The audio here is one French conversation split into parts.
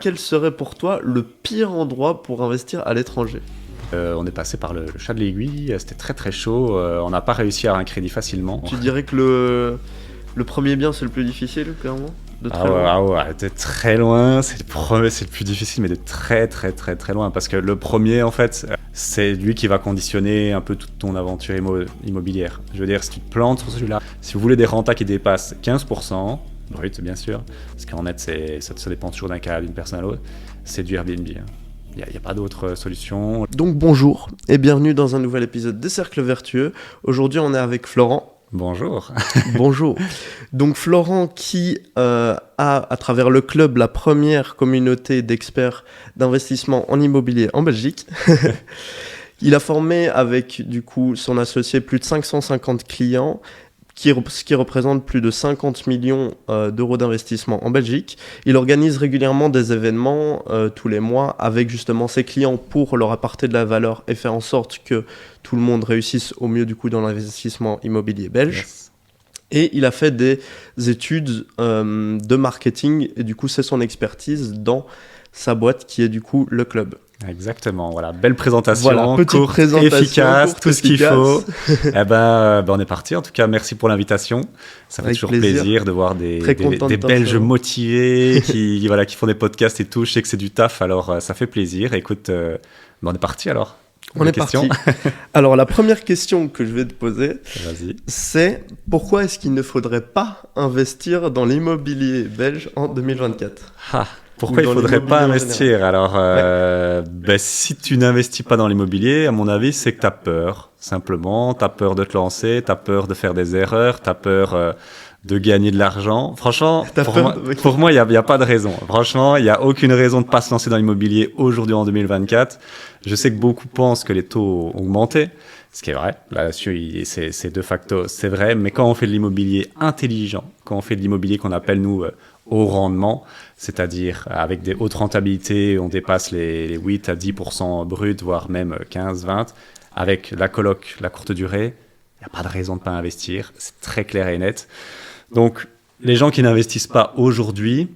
Quel serait pour toi le pire endroit pour investir à l'étranger ? On est passé par le chat de l'aiguille, c'était très très chaud, on n'a pas réussi à avoir un crédit facilement. Tu dirais que le premier bien c'est le plus difficile, clairement ? De très loin. De très loin, c'est le plus difficile, mais de très très très très loin. Parce que le premier, en fait, c'est lui qui va conditionner un peu toute ton aventure immobilière. Je veux dire, si tu te plantes sur celui-là, si vous voulez des rentas qui dépassent 15%, brut bien sûr, parce qu'en net, ça dépend toujours d'un cas, d'une personne à l'autre, c'est du Airbnb. Il n'y a pas d'autre solution. Donc bonjour et bienvenue dans un nouvel épisode des Cercles Vertueux. Aujourd'hui on est avec Florent. Bonjour. Bonjour. Donc Florent qui a à travers le club la première communauté d'experts d'investissement en immobilier en Belgique. Il a formé avec du coup son associé plus de 550 clients, ce qui représente plus de 50 millions d'euros d'investissement en Belgique. Il organise régulièrement des événements tous les mois avec justement ses clients pour leur apporter de la valeur et faire en sorte que tout le monde réussisse au mieux du coup dans l'investissement immobilier belge. Yes. Et il a fait des études de marketing et du coup c'est son expertise dans sa boîte qui est du coup le club. Exactement, voilà, belle présentation, voilà, courte, efficace, tout ce qu'il faut. On est parti. En tout cas, merci pour l'invitation. Ça fait toujours plaisir de voir des Belges motivés qui font des podcasts et tout. Je sais que c'est du taf, alors ça fait plaisir. Écoute, on est parti alors. On est parti. Alors la première question que je vais te poser, c'est pourquoi est-ce qu'il ne faudrait pas investir dans l'immobilier belge en 2024 ? Pourquoi il ne faudrait pas investir ? Alors, si tu n'investis pas dans l'immobilier, à mon avis, c'est que tu as peur. Simplement, tu as peur de te lancer, tu as peur de faire des erreurs, tu as peur de gagner de l'argent. Franchement, pour moi, il n'y a pas de raison. Franchement, il n'y a aucune raison de ne pas se lancer dans l'immobilier aujourd'hui en 2024. Je sais que beaucoup pensent que les taux ont augmenté, ce qui est vrai. Là-dessus, c'est de facto, c'est vrai. Mais quand on fait de l'immobilier intelligent, quand on fait de l'immobilier qu'on appelle, nous, haut rendement, c'est-à-dire avec des hautes rentabilités, on dépasse les 8 à 10% bruts, voire même 15-20%, avec la coloc, la courte durée, il n'y a pas de raison de ne pas investir, c'est très clair et net. Donc, les gens qui n'investissent pas aujourd'hui,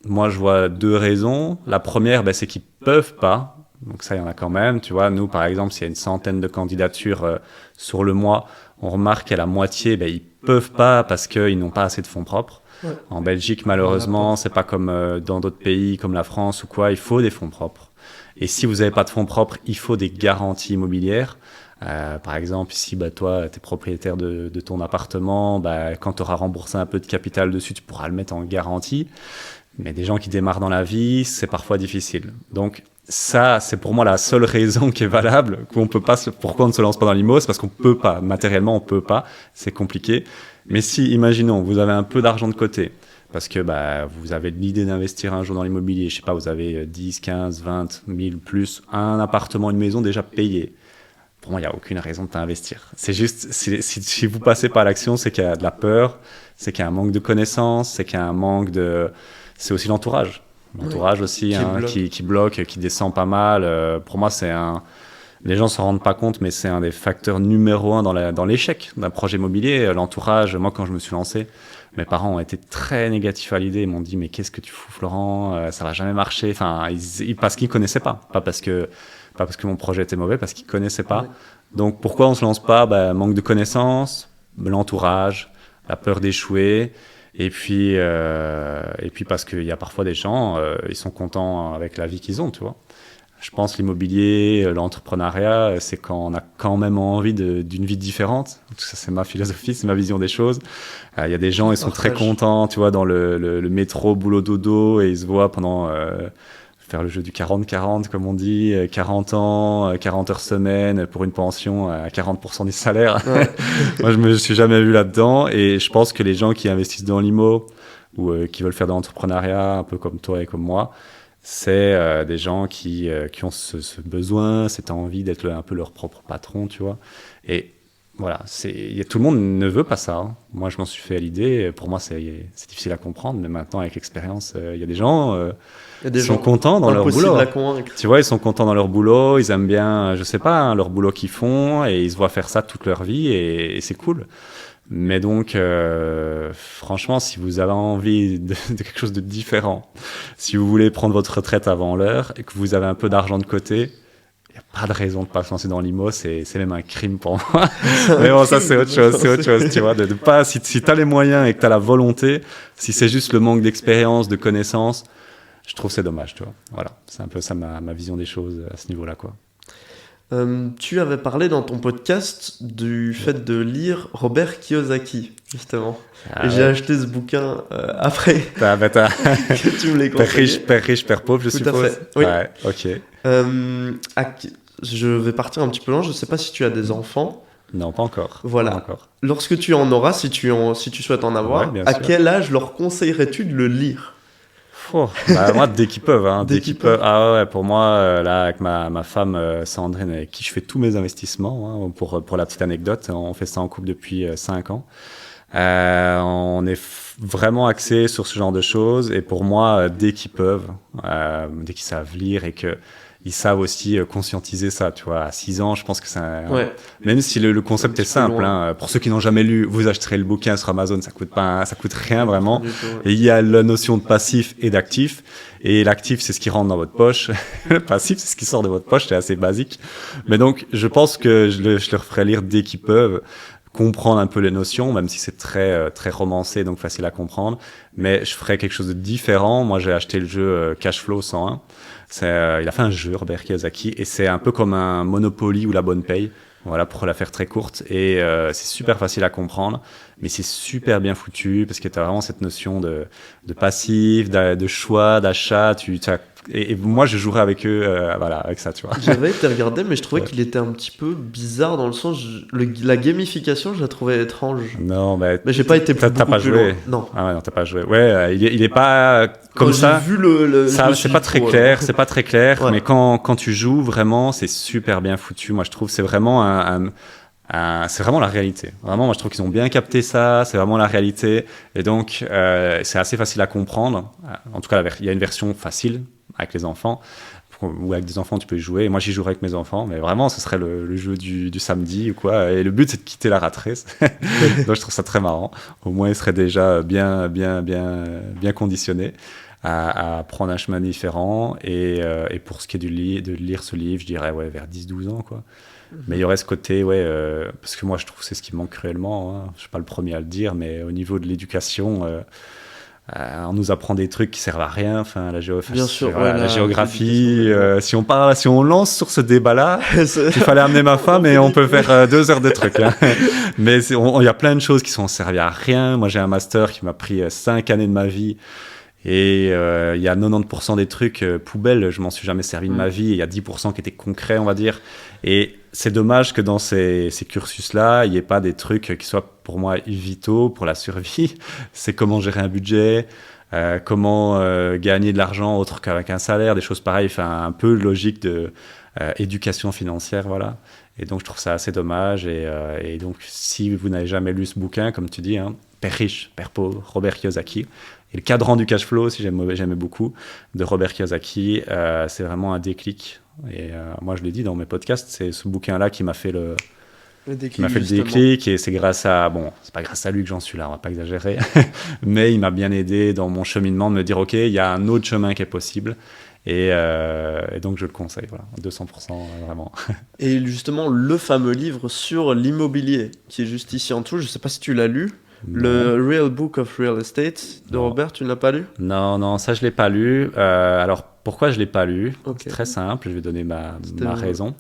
moi je vois deux raisons. La première, c'est qu'ils ne peuvent pas, donc ça il y en a quand même, tu vois, nous par exemple, s'il y a une centaine de candidatures sur le mois, on remarque qu'à la moitié, ils ne peuvent pas parce qu'ils n'ont pas assez de fonds propres. Ouais. En Belgique, malheureusement, c'est pas comme dans d'autres pays comme la France ou quoi, il faut des fonds propres. Et si vous n'avez pas de fonds propres, il faut des garanties immobilières. Par exemple, si toi, tu es propriétaire de ton appartement, quand tu auras remboursé un peu de capital dessus, tu pourras le mettre en garantie. Mais des gens qui démarrent dans la vie, c'est parfois difficile. Donc ça, c'est pour moi la seule raison qui est valable, pourquoi on ne se lance pas dans l'IMO, c'est parce qu'on peut pas. Matériellement, on peut pas, c'est compliqué. Mais si, imaginons, vous avez un peu d'argent de côté, parce que vous avez l'idée d'investir un jour dans l'immobilier, je sais pas, vous avez 10, 15, 20 000 plus, un appartement, une maison déjà payé. Pour moi, il n'y a aucune raison de t'investir. C'est juste, si vous passez pas à l'action, c'est qu'il y a de la peur, c'est qu'il y a un manque de connaissances, c'est qu'il y a un manque de... C'est aussi l'entourage. L'entourage aussi qui bloque, qui descend pas mal. Pour moi, les gens ne s'en rendent pas compte, mais c'est un des facteurs numéro 1 dans l'échec d'un projet immobilier. L'entourage, moi, quand je me suis lancé, mes parents ont été très négatifs à l'idée. Ils m'ont dit, mais qu'est-ce que tu fous, Florent ? Ça va jamais marcher. Enfin, parce qu'ils connaissaient pas. Pas parce que mon projet était mauvais, parce qu'ils connaissaient pas. Ouais. Donc, pourquoi on se lance pas ? Manque de connaissances, l'entourage, la peur d'échouer. Et puis parce qu'il y a parfois des gens, ils sont contents avec la vie qu'ils ont, tu vois. Je pense l'immobilier, l'entrepreneuriat, c'est quand on a quand même envie d'une vie différente. Ça, c'est ma philosophie, c'est ma vision des choses. Il y a des gens, ils sont très contents, tu vois, dans le métro, boulot, dodo, et ils se voient pendant faire le jeu du 40-40, comme on dit, 40 ans, 40 heures semaine pour une pension à 40% du salaire. Ouais. Moi, je me suis jamais vu là-dedans, et je pense que les gens qui investissent dans l'IMO ou qui veulent faire de l'entrepreneuriat, un peu comme toi et comme moi, c'est des gens qui ont ce besoin, cette envie d'être un peu leur propre patron, tu vois. Et voilà, tout le monde ne veut pas ça. Hein. Moi, je m'en suis fait à l'idée. Pour moi, c'est difficile à comprendre, mais maintenant, avec l'expérience, il y a des gens qui sont contents dans leur boulot. Tu vois, ils sont contents dans leur boulot, ils aiment bien, je sais pas, leur boulot qu'ils font, et ils se voient faire ça toute leur vie, et c'est cool. Mais donc, franchement, si vous avez envie de quelque chose de différent, si vous voulez prendre votre retraite avant l'heure et que vous avez un peu d'argent de côté, il n'y a pas de raison de ne pas se lancer dans l'IMO, c'est même un crime pour moi. Mais bon, ça c'est autre chose, tu vois, de pas, si tu as les moyens et que tu as la volonté, si c'est juste le manque d'expérience, de connaissances, je trouve c'est dommage, tu vois. Voilà, c'est un peu ça ma vision des choses à ce niveau-là, quoi. Tu avais parlé dans ton podcast du fait de lire Robert Kiyosaki, justement. Et j'ai acheté ce bouquin après que tu me l'as conseillé. Père riche, père pauvre, je suppose. Tout à fait, oui. Ouais, ok. Je vais partir un petit peu loin, je ne sais pas si tu as des enfants. Non, pas encore. Voilà. Pas encore. Lorsque tu en auras, si tu souhaites en avoir, ouais, à sûr. quel âge leur conseillerais-tu de le lire ? Moi, dès qu'ils peuvent. Hein, dès qu'ils peuvent. Ah ouais, pour moi, là, avec ma femme Sandrine, avec qui je fais tous mes investissements, hein, pour la petite anecdote, on fait ça en couple depuis 5 ans. On est vraiment axé sur ce genre de choses. Et pour moi, dès qu'ils peuvent, dès qu'ils savent lire et que ils savent aussi conscientiser ça, tu vois. À 6 ans, je pense que c'est même si le concept est simple, hein, pour ceux qui n'ont jamais lu, vous achèterez le bouquin sur Amazon, ça coûte rien vraiment. Tout, ouais. Et il y a la notion de passif et d'actif. Et l'actif, c'est ce qui rentre dans votre poche. Le passif, c'est ce qui sort de votre poche, c'est assez basique. Mais donc, je pense que je leur ferai lire dès qu'ils peuvent, comprendre un peu les notions, même si c'est très romancé, donc facile à comprendre. Mais je ferai quelque chose de différent. Moi, j'ai acheté le jeu Cashflow 101. Il a fait un jeu, Robert Kiyosaki, et c'est un peu comme un Monopoly ou la bonne paye. Voilà, pour la faire très courte. Et c'est super facile à comprendre, mais c'est super bien foutu parce que tu as vraiment cette notion de passif, de choix, d'achat. Et moi, je jouerais avec eux, voilà, avec ça, tu vois. J'avais été regarder, mais je trouvais qu'il était un petit peu bizarre dans le sens, la gamification, je la trouvais étrange. Non, mais j'ai pas été t'as pas joué. Loin. Non. Ah ouais, non, t'as pas joué. Ouais, il est pas comme ça. J'ai vu ça, c'est pas très clair, c'est pas très clair. Ouais. Mais quand tu joues vraiment, c'est super bien foutu. Moi, je trouve c'est vraiment c'est vraiment la réalité. Vraiment, moi, je trouve qu'ils ont bien capté ça. C'est vraiment la réalité. Et donc, c'est assez facile à comprendre. En tout cas, il y a une version facile avec les enfants. Ou avec des enfants, tu peux y jouer. Moi, j'y jouerais avec mes enfants. Mais vraiment, ce serait le jeu du samedi ou quoi. Et le but, c'est de quitter la rat race. Donc, je trouve ça très marrant. Au moins, ils seraient déjà bien conditionnés à prendre un chemin différent. Et pour ce qui est de lire ce livre, je dirais vers 10-12 ans, quoi. Mais il y aurait ce côté, parce que moi, je trouve que c'est ce qui manque cruellement. Hein. Je ne suis pas le premier à le dire, mais au niveau de l'éducation, on nous apprend des trucs qui servent à rien. Enfin, la géographie. Si on lance sur ce débat-là, il fallait amener ma femme et on peut faire 2 heures de trucs. Hein. Mais il y a plein de choses qui sont servies à rien. Moi, j'ai un master qui m'a pris 5 années de ma vie. Et il y a 90% des trucs poubelles, je m'en suis jamais servi de ma vie. Et il y a 10% qui étaient concrets, on va dire. Et c'est dommage que dans ces cursus-là, il n'y ait pas des trucs qui soient pour moi vitaux pour la survie. C'est comment gérer un budget, comment gagner de l'argent autre qu'avec un salaire, des choses pareilles. Enfin, un peu logique de éducation financière, voilà. Et donc, je trouve ça assez dommage. Et donc, si vous n'avez jamais lu ce bouquin, comme tu dis, hein, Père riche, Père pauvre, Robert Kiyosaki, et le cadran du cash flow, si j'aimais beaucoup, de Robert Kiyosaki, c'est vraiment un déclic. Et moi, je l'ai dit dans mes podcasts, c'est ce bouquin-là qui m'a fait le déclic. Et c'est grâce à... Bon, c'est pas grâce à lui que j'en suis là, on va pas exagérer. Mais il m'a bien aidé dans mon cheminement de me dire, OK, il y a un autre chemin qui est possible. Et donc, je le conseille, voilà, 200%, vraiment. Et justement, le fameux livre sur l'immobilier, qui est juste ici en dessous, je sais pas si tu l'as lu. Le Real Book of Real Estate de Robert, tu ne l'as pas lu ? Non, ça je l'ai pas lu. Alors pourquoi je l'ai pas lu ? Okay. C'est très simple, je vais donner ma raison.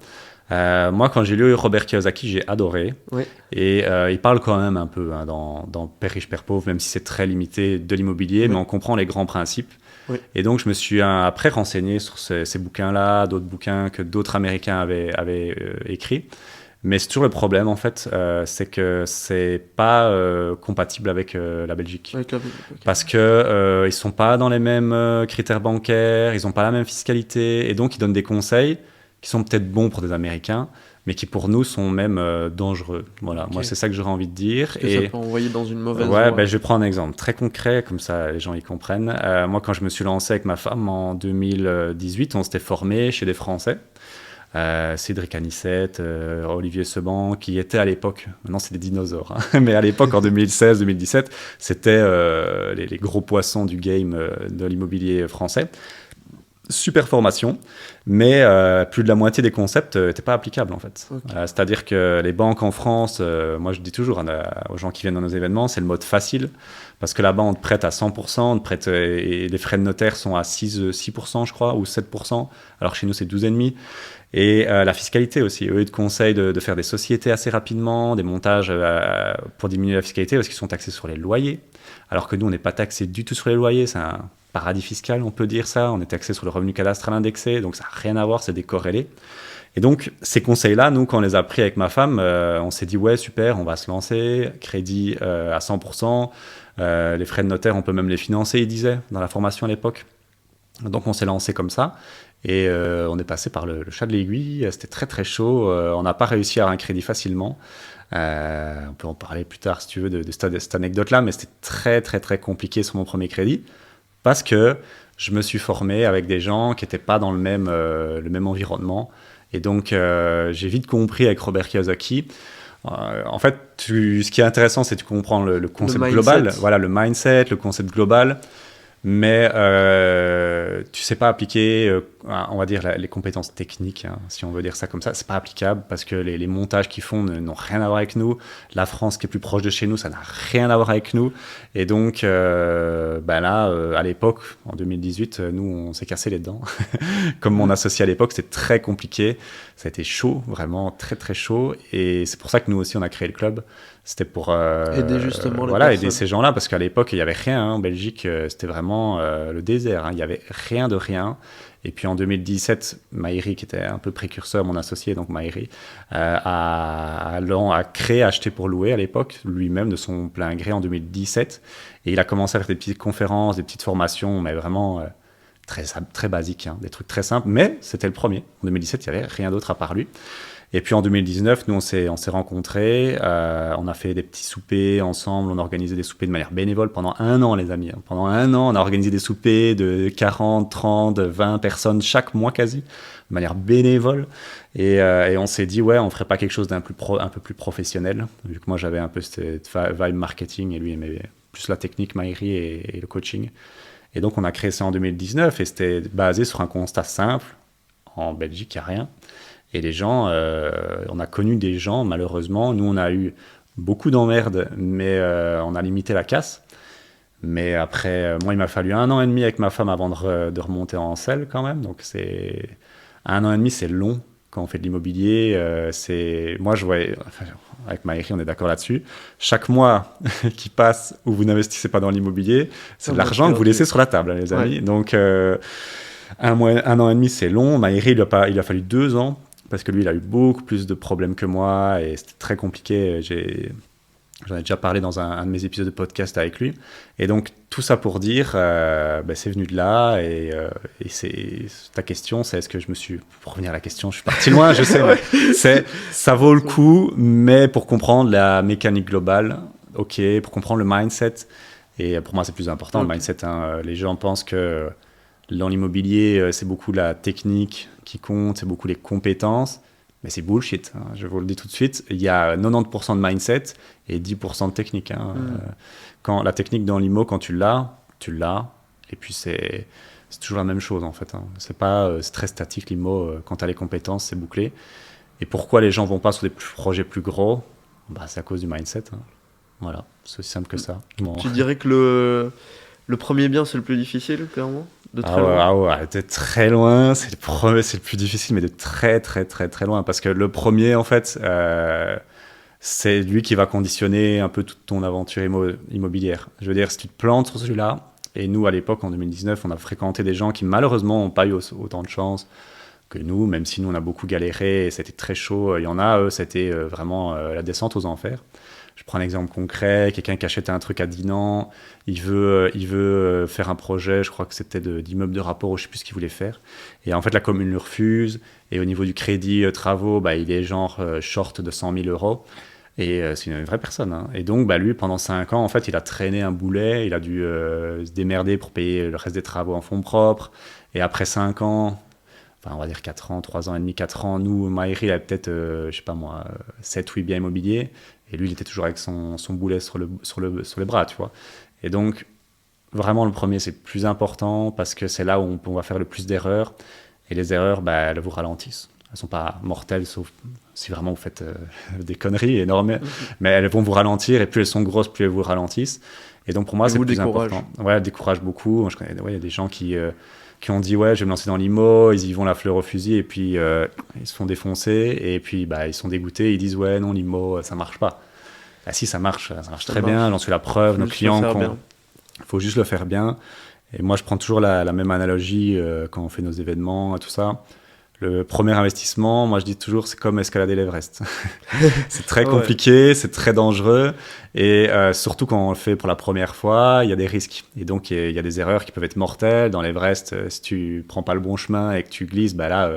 Moi, quand j'ai lu Robert Kiyosaki, j'ai adoré. Oui. Et il parle quand même un peu dans Père riche, Père pauvre, même si c'est très limité de l'immobilier, mais on comprend les grands principes. Oui. Et donc, je me suis après renseigné sur ces bouquins-là, d'autres bouquins que d'autres Américains avaient écrits. Mais c'est toujours le problème, en fait, c'est que c'est pas compatible avec la Belgique. Okay. Parce que ils sont pas dans les mêmes critères bancaires, ils ont pas la même fiscalité, et donc ils donnent des conseils qui sont peut-être bons pour des Américains, mais qui pour nous sont même dangereux. Voilà, okay. Moi c'est ça que j'aurais envie de dire. Parce que ça peut envoyer dans une mauvaise voie. Ben, je vais prendre un exemple très concret, comme ça les gens y comprennent. Moi, quand je me suis lancé avec ma femme en 2018, on s'était formé chez des Français. Cédric Anissette, Olivier Seban, qui étaient à l'époque, maintenant c'est des dinosaures, hein, mais à l'époque en 2016-2017, c'était les gros poissons du game de l'immobilier français. Super formation, mais plus de la moitié des concepts n'étaient pas applicables en fait. Okay. C'est-à-dire que les banques en France, moi je dis toujours aux gens qui viennent dans nos événements, c'est le mode facile, parce que là-bas on te prête à 100%, on te prête, et les frais de notaire sont à 6% je crois, ou 7%, alors chez nous c'est 12,5%. Et la fiscalité aussi, eux ils te conseillent de faire des sociétés assez rapidement, des montages pour diminuer la fiscalité, parce qu'ils sont taxés sur les loyers, alors que nous on n'est pas taxé du tout sur les loyers, c'est un paradis fiscal, on peut dire ça. On est taxé sur le revenu cadastral indexé, donc ça n'a rien à voir, c'est décorrélé. Et donc, ces conseils-là, nous, quand on les a pris avec ma femme, on s'est dit, ouais, super, on va se lancer, crédit à 100%, les frais de notaire, on peut même les financer, ils disaient, dans la formation à l'époque. Donc, on s'est lancé comme ça, et on est passé par le chat de l'aiguille, c'était très, très chaud, on n'a pas réussi à avoir un crédit facilement. On peut en parler plus tard, si tu veux, de cette anecdote-là, mais c'était très, très, très compliqué sur mon premier crédit. Parce que je me suis formé avec des gens qui n'étaient pas dans le même environnement. Et donc, j'ai vite compris avec Robert Kiyosaki. En fait, ce qui est intéressant, c'est que tu comprends le concept global. Voilà, le mindset, le concept global. Mais tu sais pas appliquer, on va dire, les compétences techniques, hein, si on veut dire ça comme ça. C'est pas applicable parce que les montages qu'ils font n'ont rien à voir avec nous. La France qui est plus proche de chez nous, ça n'a rien à voir avec nous. Et donc, là, à l'époque, en 2018, nous, on s'est cassé les dents. Comme mon associé à l'époque, c'était très compliqué. Ça a été chaud, vraiment très, très chaud. Et c'est pour ça que nous aussi, on a créé le club. C'était pour aider justement aider ces gens-là, parce qu'à l'époque, il n'y avait rien, hein, en Belgique. C'était vraiment le désert. Hein, il n'y avait rien de rien. Et puis en 2017, Maïri, qui était un peu précurseur, mon associé, donc Maïri, a créé Acheter pour louer à l'époque, lui-même de son plein gré en 2017. Et il a commencé à faire des petites conférences, des petites formations, mais vraiment très, très basiques, hein, des trucs très simples. Mais c'était le premier. En 2017, il n'y avait rien d'autre à part lui. Et puis en 2019, nous, on s'est rencontrés, on a fait des petits soupers ensemble, on a organisé des soupers de manière bénévole pendant 1 an, les amis. Pendant 1 an, on a organisé des soupers de 40, 30, 20 personnes chaque mois quasi, de manière bénévole. Et on s'est dit, ouais, on ferait pas quelque chose un peu plus professionnel, vu que moi, j'avais un peu cette vibe marketing et lui aimait plus la technique, Maïri et le coaching. Et donc, on a créé ça en 2019 et c'était basé sur un constat simple. En Belgique, il n'y a rien. Et les gens, on a connu des gens, malheureusement, nous on a eu beaucoup d'emmerdes, mais on a limité la casse. Mais après, moi il m'a fallu 1 an et demi avec ma femme avant de remonter en selle quand même. Donc 1 an et demi, c'est long quand on fait de l'immobilier. Moi je voyais, avec Maïri on est d'accord là-dessus, chaque mois qui passe où vous n'investissez pas dans l'immobilier, c'est de l'argent que vous laissez sur la table, hein, les amis. Ouais. Donc 1 an et demi, c'est long. Maïri, il a fallu 2 ans. Parce que lui, il a eu beaucoup plus de problèmes que moi et c'était très compliqué. J'en ai déjà parlé dans un de mes épisodes de podcast avec lui. Et donc, tout ça pour dire, c'est venu de là. Et ta question, c'est est-ce que je me suis... Pour revenir à la question, je suis parti loin, je sais. Mais ça vaut le coup, mais pour comprendre la mécanique globale, ok, pour comprendre le mindset. Et pour moi, c'est plus important, le mindset. Hein. Les gens pensent que dans l'immobilier, c'est beaucoup la technique qui compte, c'est beaucoup les compétences, mais c'est bullshit, hein, je vous le dis tout de suite. Il y a 90% de mindset et 10% de technique. Hein. Quand la technique dans l'IMO, quand tu l'as, et puis c'est toujours la même chose en fait. Hein. C'est très statique l'IMO, quand tu as les compétences, c'est bouclé. Et pourquoi les gens ne vont pas sur des projets plus gros ? C'est à cause du mindset. Hein. Voilà, c'est aussi simple que ça. Bon. Tu dirais que le premier bien, c'est le plus difficile, clairement ? De très loin. De très loin, c'est le plus difficile, mais de très, très, très, très loin. Parce que le premier, en fait, c'est lui qui va conditionner un peu toute ton aventure immobilière. Je veux dire, si tu te plantes sur celui-là, et nous, à l'époque, en 2019, on a fréquenté des gens qui, malheureusement, n'ont pas eu autant de chance que nous, même si nous, on a beaucoup galéré, et c'était très chaud. Il y en a, eux, c'était vraiment la descente aux enfers. Je prends un exemple concret, quelqu'un qui achète un truc à Dinan, il veut faire un projet, je crois que c'était d'immeuble de rapport, ou je ne sais plus ce qu'il voulait faire. Et en fait, la commune le refuse. Et au niveau du crédit travaux, il est genre short de 100 000 €. Et c'est une vraie personne. Hein. Et donc, lui, pendant 5 ans, en fait, il a traîné un boulet. Il a dû se démerder pour payer le reste des travaux en fonds propres. Et après 5 ans... on va dire 4 ans, 3 ans et demi, 4 ans. Nous, Maïri, il avait peut-être, je sais pas moi, 7 ou 8 biens immobiliers. Et lui, il était toujours avec son boulet sur les bras, tu vois. Et donc, vraiment, le premier, c'est le plus important parce que c'est là où on va faire le plus d'erreurs. Et les erreurs, elles vous ralentissent. Elles ne sont pas mortelles, sauf si vraiment vous faites des conneries énormes. Mais elles vont vous ralentir. Et plus elles sont grosses, plus elles vous ralentissent. Et donc, pour moi, c'est le plus important. Ouais, elles découragent beaucoup. Moi, je connais, il y a des gens qui ont dit, ouais, je vais me lancer dans l'IMO. Ils y vont la fleur au fusil. Et puis, ils se font défoncer. Et puis, ils sont dégoûtés. Ils disent, ouais, non, l'IMO, ça ne marche pas. Bah, si, ça marche très bien. J'en suis la preuve. Nos clients, il faut juste le faire bien. Et moi, je prends toujours la même analogie quand on fait nos événements et tout ça. Le premier investissement, moi, je dis toujours, c'est comme escalader l'Everest. C'est très compliqué, c'est très dangereux. Et surtout quand on le fait pour la première fois, il y a des risques. Et donc, il y a des erreurs qui peuvent être mortelles. Dans l'Everest, si tu prends pas le bon chemin et que tu glisses, là,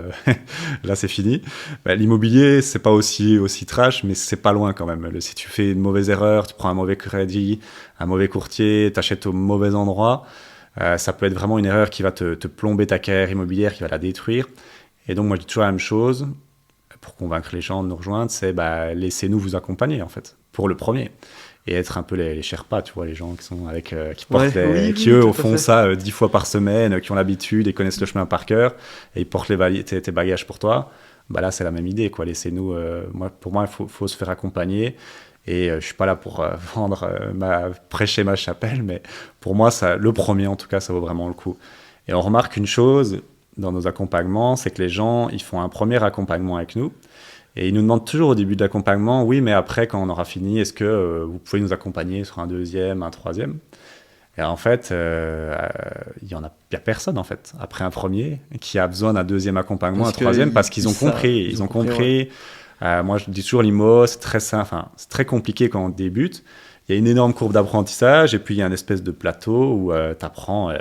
c'est fini. L'immobilier, c'est pas aussi trash, mais c'est pas loin quand même. Si tu fais une mauvaise erreur, tu prends un mauvais crédit, un mauvais courtier, t'achètes au mauvais endroit, ça peut être vraiment une erreur qui va te plomber ta carrière immobilière, qui va la détruire. Et donc, moi, je dis toujours la même chose pour convaincre les gens de nous rejoindre, c'est laissez-nous vous accompagner, en fait, pour le premier. Et être un peu les Sherpas, tu vois, les gens qui sont qui portent qui eux, font ça 10 fois par semaine, qui ont l'habitude et connaissent le chemin par cœur, et ils portent tes bagages pour toi. Là, c'est la même idée, quoi. Laissez-nous, pour moi, il faut se faire accompagner. Et je suis pas là pour prêcher ma chapelle, mais pour moi, le premier, en tout cas, ça vaut vraiment le coup. Et on remarque une chose dans nos accompagnements, c'est que les gens, ils font un premier accompagnement avec nous et ils nous demandent toujours au début de l'accompagnement, oui, mais après, quand on aura fini, est-ce que vous pouvez nous accompagner sur un deuxième, un troisième? Et en fait, il y a personne, en fait, après un premier, qui a besoin d'un deuxième accompagnement, un troisième, parce qu'ils ont compris. Ils ont compris. Ouais. Moi, je dis toujours, l'IMO, c'est très compliqué quand on débute. Il y a une énorme courbe d'apprentissage et puis il y a une espèce de plateau où tu apprends...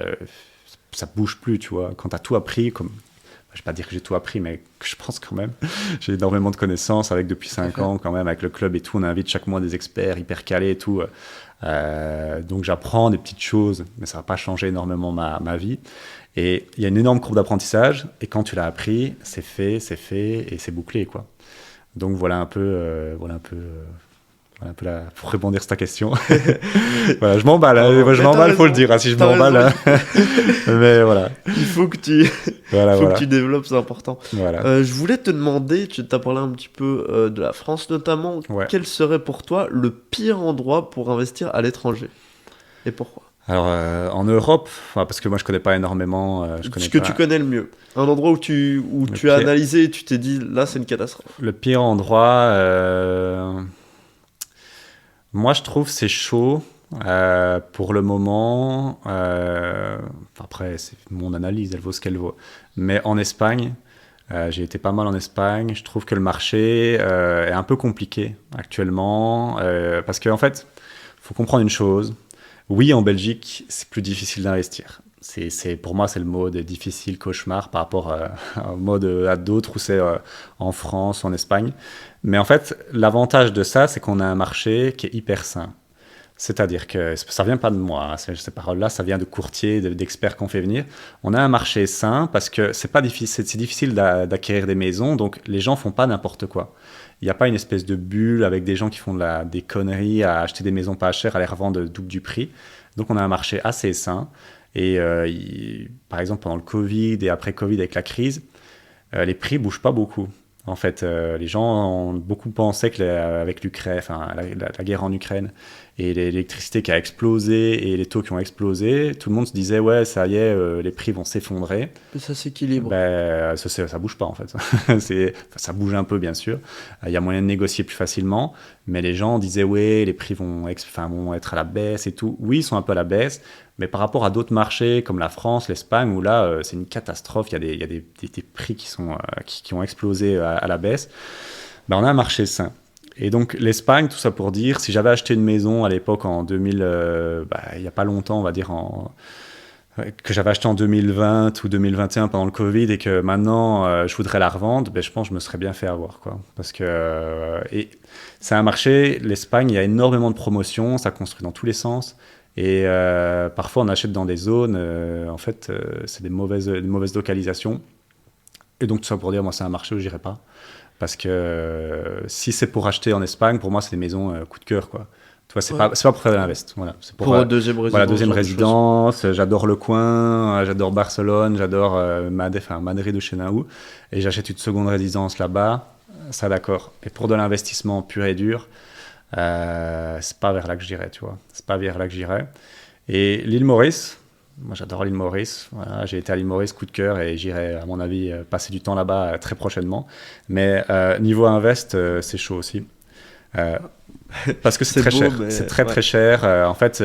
ça bouge plus, tu vois. Quand tu as tout appris, je vais pas dire que j'ai tout appris, mais que je pense quand même. J'ai énormément de connaissances depuis 5 ans quand même, avec le club et tout. On invite chaque mois des experts hyper calés et tout. Donc j'apprends des petites choses, mais ça va pas changer énormément ma vie. Et il y a une énorme courbe d'apprentissage. Et quand tu l'as appris, c'est fait et c'est bouclé, quoi. Donc voilà un peu pour répondre à ta question. Voilà, je m'emballe, il faut le dire, si je m'emballe. Mais voilà. Il faut que tu développes, c'est important. Voilà. Je voulais te demander, tu as parlé un petit peu de la France notamment, quel serait pour toi le pire endroit pour investir à l'étranger? Et pourquoi? Alors, en Europe, parce que moi je connais pas énormément. Tu connais le mieux. Un endroit où tu as analysé et tu t'es dit, là c'est une catastrophe. Le pire endroit... Moi, je trouve c'est chaud pour le moment. Après, c'est mon analyse, elle vaut ce qu'elle vaut. Mais en Espagne, j'ai été pas mal en Espagne. Je trouve que le marché est un peu compliqué actuellement. Parce qu'en fait, il faut comprendre une chose. Oui, en Belgique, c'est plus difficile d'investir. Pour moi, c'est le mode difficile, cauchemar par rapport au mode à d'autres où c'est en France, en Espagne. Mais en fait, l'avantage de ça, c'est qu'on a un marché qui est hyper sain. C'est-à-dire que ça vient pas de moi, ces paroles-là, ça vient de courtiers, d'experts qu'on fait venir. On a un marché sain parce que c'est difficile d'acquérir des maisons, donc les gens font pas n'importe quoi. Il n'y a pas une espèce de bulle avec des gens qui font des conneries à acheter des maisons pas chères, à les revendre double du prix. Donc on a un marché assez sain. Et par exemple, pendant le Covid et après Covid avec la crise, les prix bougent pas beaucoup. En fait, les gens ont beaucoup pensé qu'avec l'Ukraine, la guerre en Ukraine et l'électricité qui a explosé et les taux qui ont explosé, tout le monde se disait ouais, ça y est, les prix vont s'effondrer. Mais ça s'équilibre. Ça bouge pas en fait. Ça bouge un peu bien sûr. Il y a moyen de négocier plus facilement, mais les gens disaient ouais, les prix vont être à la baisse et tout. Oui, ils sont un peu à la baisse. Mais par rapport à d'autres marchés comme la France, l'Espagne, où là, c'est une catastrophe, il y a des prix qui ont explosé à la baisse, on a un marché sain. Et donc l'Espagne, tout ça pour dire, si j'avais acheté une maison à l'époque en 2000, il n'y a pas longtemps, on va dire, que j'avais acheté en 2020 ou 2021 pendant le Covid et que maintenant je voudrais la revendre, je pense que je me serais bien fait avoir, quoi. Parce que c'est un marché, l'Espagne, il y a énormément de promotions, ça construit dans tous les sens. Et parfois, on achète dans des zones, c'est des mauvaises localisations. Et donc, tout ça pour dire, moi, c'est un marché où j'irai pas. Parce que si c'est pour acheter en Espagne, pour moi, c'est des maisons coup de cœur, quoi. Tu vois, c'est pas pour faire de l'invest. Voilà, c'est pour deuxième résidence. Voilà, deuxième résidence. J'adore le coin, j'adore Barcelone, j'adore Madrid ou je sais pas où. Et j'achète une seconde résidence là-bas. Ça, d'accord. Et pour de l'investissement pur et dur, c'est pas vers là que j'irais, tu vois. C'est pas vers là que j'irais. Et l'île Maurice, moi j'adore l'île Maurice. Voilà, j'ai été à l'île Maurice, coup de cœur, et j'irai, à mon avis, passer du temps là-bas très prochainement. Mais niveau invest, c'est chaud aussi. Parce que c'est très cher. C'est très très cher. En fait,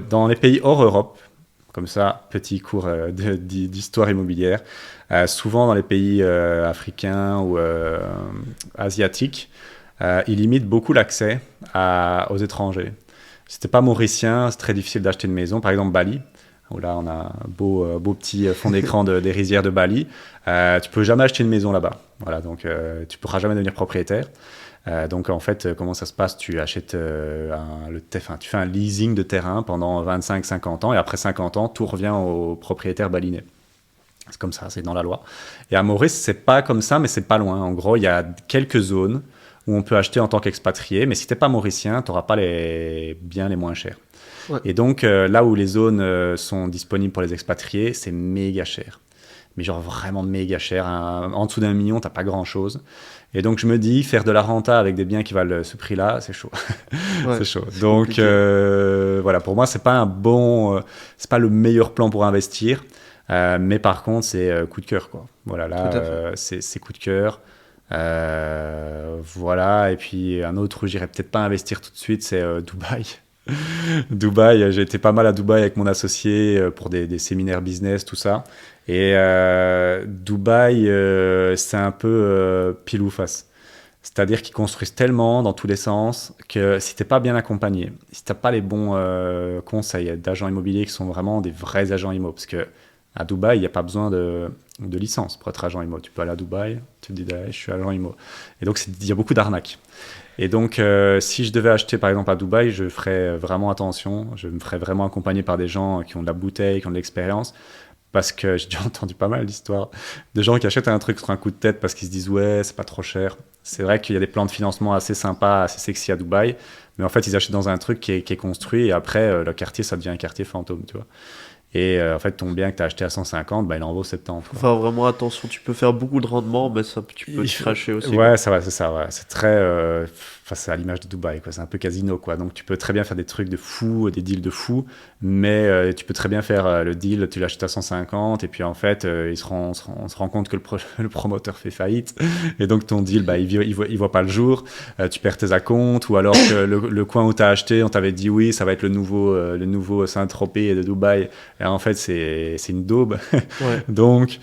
dans les pays hors Europe, comme ça, petit cours d'histoire immobilière, souvent dans les pays africains ou asiatiques, ils limitent beaucoup l'accès aux étrangers. Si t'es pas mauricien, c'est très difficile d'acheter une maison. Par exemple, Bali, où là on a un beau petit fond d'écran des rizières de Bali. Tu peux jamais acheter une maison là-bas. Voilà, donc tu pourras jamais devenir propriétaire. Donc en fait, comment ça se passe? Tu achètes tu fais un leasing de terrain pendant 25-50 ans, et après 50 ans, tout revient au propriétaire balinais. C'est comme ça, c'est dans la loi. Et à Maurice, c'est pas comme ça, mais c'est pas loin. En gros, il y a quelques zones où on peut acheter en tant qu'expatrié, mais si t'es pas mauricien, t'auras pas les biens les moins chers. Ouais. Et donc là où les zones sont disponibles pour les expatriés, c'est méga cher. Mais genre vraiment méga cher. En dessous d'1 million, t'as pas grand chose. Et donc je me dis, faire de la renta avec des biens qui valent ce prix-là, c'est chaud. Ouais, c'est chaud. Donc voilà, pour moi, c'est pas c'est pas le meilleur plan pour investir. Mais par contre, c'est coup de cœur, quoi. Voilà, là, c'est coup de cœur. Voilà, et puis un autre où j'irais peut-être pas investir tout de suite, c'est Dubaï. Dubaï, j'ai été pas mal à Dubaï avec mon associé pour des séminaires business, tout ça. Et Dubaï, c'est un peu pile ou face. C'est-à-dire qu'ils construisent tellement dans tous les sens que si t'es pas bien accompagné, si t'as pas les bons conseils d'agents immobiliers qui sont vraiment des vrais agents immo, parce que à Dubaï, il n'y a pas besoin de licence pour être agent immo. Tu peux aller à Dubaï, tu te dis, je suis agent immo. Et donc, il y a beaucoup d'arnaques. Et donc, si je devais acheter, par exemple, à Dubaï, je ferais vraiment attention. Je me ferais vraiment accompagner par des gens qui ont de la bouteille, qui ont de l'expérience. Parce que j'ai déjà entendu pas mal d'histoires de gens qui achètent un truc sur un coup de tête parce qu'ils se disent, ouais, c'est pas trop cher. C'est vrai qu'il y a des plans de financement assez sympas, assez sexy à Dubaï. Mais en fait, ils achètent dans un truc qui est construit. Et après, le quartier, ça devient un quartier fantôme, tu vois. Et en fait, ton bien que tu as acheté à 150, il en vaut 70. Faut faire vraiment attention. Tu peux faire beaucoup de rendement, mais ça, tu peux te cracher aussi. Ouais, ça va, c'est ça. Ouais. C'est très. C'est à l'image de Dubaï, quoi. C'est un peu casino, quoi. Donc, tu peux très bien faire des trucs de fou, des deals de fou, mais tu peux très bien faire le deal, tu l'achètes à 150, et puis en fait, on se rend compte que le promoteur fait faillite, et donc ton deal, il voit pas le jour, tu perds tes acomptes, ou alors que le coin où tu as acheté, on t'avait dit oui, ça va être le nouveau Saint-Tropez de Dubaï, et en fait, c'est une daube. Ouais. Donc,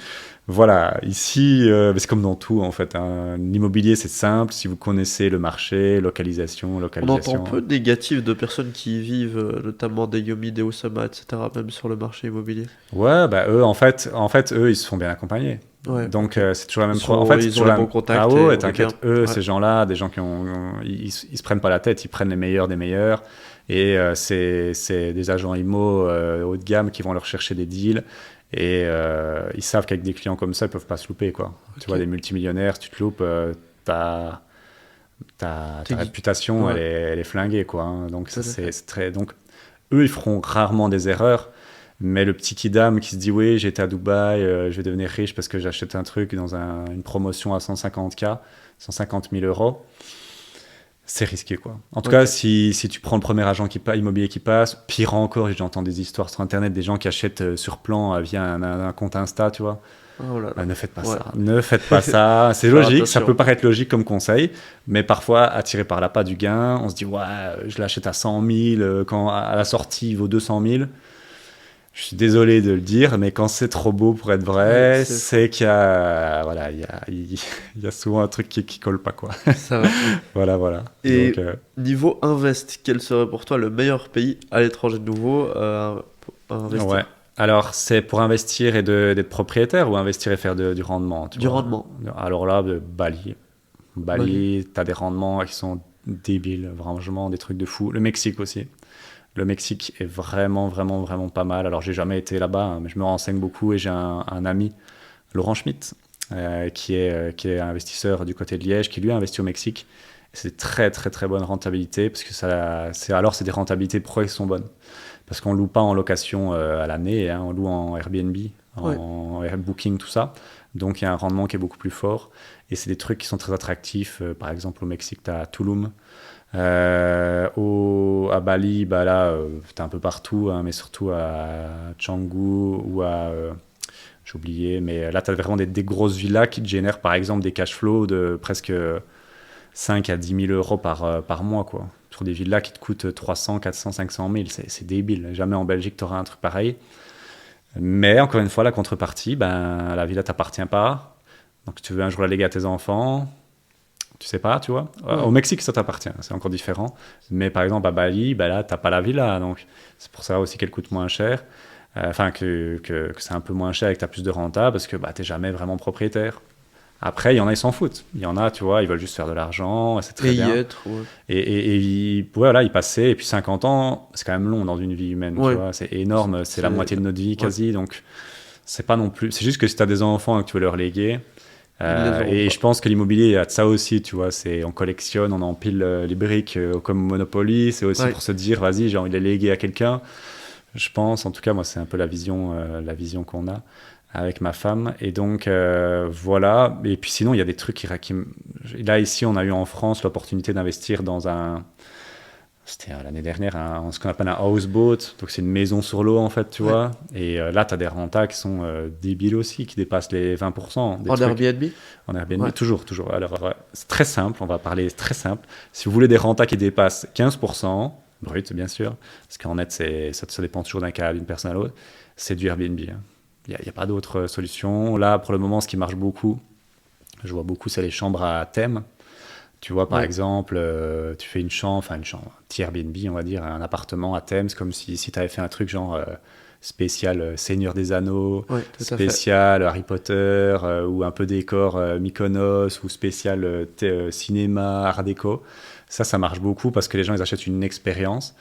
voilà, ici, c'est comme dans tout en fait. Hein. L'immobilier, c'est simple. Si vous connaissez le marché, localisation. On entend peu de négatifs de personnes qui y vivent, notamment des Yomi, des Osama, etc., même sur le marché immobilier. Ouais, eux, en fait, eux, ils se font bien accompagner. Ouais. Donc, c'est toujours la même chose. En fait, ils ont les bons contacts. Ah ouais, t'inquiète, ces gens-là, des gens ils se prennent pas la tête, ils prennent les meilleurs des meilleurs. Et c'est des agents IMO haut de gamme qui vont leur chercher des deals. Et ils savent qu'avec des clients comme ça, ils peuvent pas se louper, quoi. Okay. Tu vois, des multimillionnaires, si tu te loupes, ta réputation, ouais. elle est flinguée, quoi. Hein. Donc, c'est très... Donc, eux, ils feront rarement des erreurs. Mais le petit kidam qui se dit, oui, j'étais à Dubaï, je vais devenir riche parce que j'achète un truc dans une promotion à 150 000 euros. C'est risqué, quoi. En tout cas, si tu prends le premier agent immobilier qui passe, pire encore, j'entends des histoires sur Internet, des gens qui achètent sur plan via un compte Insta, tu vois. Oh là là. Ne faites pas ça. Ne faites pas ça. C'est logique, ça peut paraître logique comme conseil, mais parfois, attiré par l'appât du gain, on se dit, ouais, je l'achète à 100 000, quand à la sortie, il vaut 200 000. Je suis désolé de le dire, mais quand c'est trop beau pour être vrai, c'est qu'il y a, voilà, il y a souvent un truc qui colle pas, quoi. Ça va. voilà. Et donc, niveau invest, quel serait pour toi le meilleur pays à l'étranger de nouveau à investir? Ouais. Alors, c'est pour investir et d'être propriétaire ou investir et faire du rendement? Du rendement. Alors là, Bali. Bali, t'as des rendements qui sont débiles, vraiment des trucs de fou. Le Mexique aussi. Le Mexique est vraiment pas mal. Alors, j'ai jamais été là-bas, hein, mais je me renseigne beaucoup et j'ai un ami, Laurent Schmitt, qui est investisseur du côté de Liège, qui lui a investi au Mexique. C'est très très très bonne rentabilité parce que c'est des rentabilités pro qui sont bonnes parce qu'on loue pas en location à l'année, hein, on loue en Airbnb, en Booking, tout ça. Donc il y a un rendement qui est beaucoup plus fort et c'est des trucs qui sont très attractifs. Par exemple au Mexique, tu as Tulum. À Bali, bah là, t'es un peu partout, hein, mais surtout à Canggu ou j'ai oublié, mais là, t'as vraiment des grosses villas qui te génèrent, par exemple, des cash flows de presque 5 à 10 000 euros par mois, quoi. Sur des villas qui te coûtent 300, 400, 500 000, c'est débile. Jamais en Belgique, t'auras un truc pareil. Mais encore une fois, la contrepartie, ben, la villa t'appartient pas. Donc, tu veux un jour la léguer à tes enfants. Tu sais pas, tu vois. Au Mexique, ça t'appartient, c'est encore différent. Mais par exemple, à Bali, bah là, t'as pas la villa. Donc, c'est pour ça aussi qu'elle coûte moins cher. Enfin, que c'est un peu moins cher et que t'as plus de renta parce que bah, t'es jamais vraiment propriétaire. Après, il y en a, ils s'en foutent. Il y en a, tu vois, ils veulent juste faire de l'argent. C'est très bien. Et voilà, y passer. Et puis 50 ans, c'est quand même long dans une vie humaine. Tu vois, c'est énorme. C'est la moitié de notre vie quasi. Donc, c'est pas non plus. C'est juste que si t'as des enfants et que tu veux leur léguer. Et je pense que l'immobilier, il y a de ça aussi, tu vois, on collectionne, on empile les briques comme Monopoly, c'est aussi pour se dire, vas-y, j'ai envie de les léguer à quelqu'un. Je pense, en tout cas, moi, c'est un peu la vision qu'on a avec ma femme. Et donc, voilà. Et puis sinon, il y a des trucs Là, ici, on a eu en France l'opportunité d'investir dans c'était l'année dernière, ce qu'on appelle un houseboat. Donc, c'est une maison sur l'eau, en fait, tu vois. Et là, tu as des rentas qui sont débiles aussi, qui dépassent les 20%. En Airbnb ? En Airbnb, toujours. Alors, c'est très simple, on va parler très simple. Si vous voulez des rentas qui dépassent 15%, brut, bien sûr, parce qu'en net, ça dépend toujours d'un cas, d'une personne à l'autre, c'est du Airbnb. Hein. Il n'y a pas d'autre solution. Là, pour le moment, ce qui marche beaucoup, je vois beaucoup, c'est les chambres à thème. Tu vois, par exemple, tu fais une chambre, un petit Airbnb, on va dire, un appartement à thème. C'est comme si tu avais fait un truc genre spécial Seigneur des Anneaux, spécial Harry Potter, ou un peu décor Mykonos, ou spécial cinéma, art déco. Ça marche beaucoup parce que les gens, ils achètent une expérience.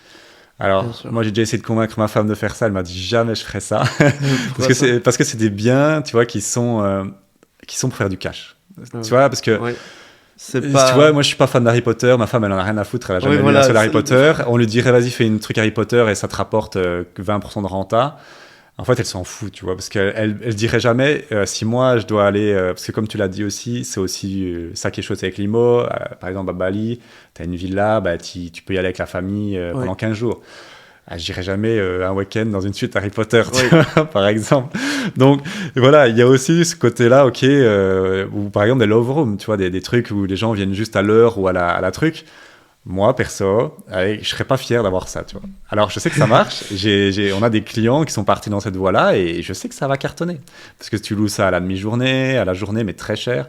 Alors, moi, j'ai déjà essayé de convaincre ma femme de faire ça. Elle m'a dit jamais je ferai ça. parce que c'est des biens, tu vois, qui sont pour faire du cash. Tu vois, parce que... Tu vois, moi je suis pas fan d'Harry Potter, ma femme elle en a rien à foutre, elle a jamais lu un seul Harry Potter. On lui dirait vas-y fais une truc Harry Potter et ça te rapporte 20% de renta. En fait elle s'en fout, tu vois, parce qu'elle dirait jamais si moi je dois aller, parce que comme tu l'as dit aussi, c'est aussi ça qui est chouette avec l'IMO. Par exemple à Bali, t'as une villa, bah, tu peux y aller avec la famille pendant 15 jours. J'irai jamais un week-end dans une suite Harry Potter, tu vois, par exemple. Donc, voilà, il y a aussi ce côté-là, ou par exemple des love rooms, tu vois, des trucs où les gens viennent juste à l'heure ou à la truc. Moi, perso, je serais pas fier d'avoir ça, tu vois. Alors, je sais que ça marche. On a des clients qui sont partis dans cette voie-là et je sais que ça va cartonner. Parce que tu loues ça à la demi-journée, à la journée, mais très cher.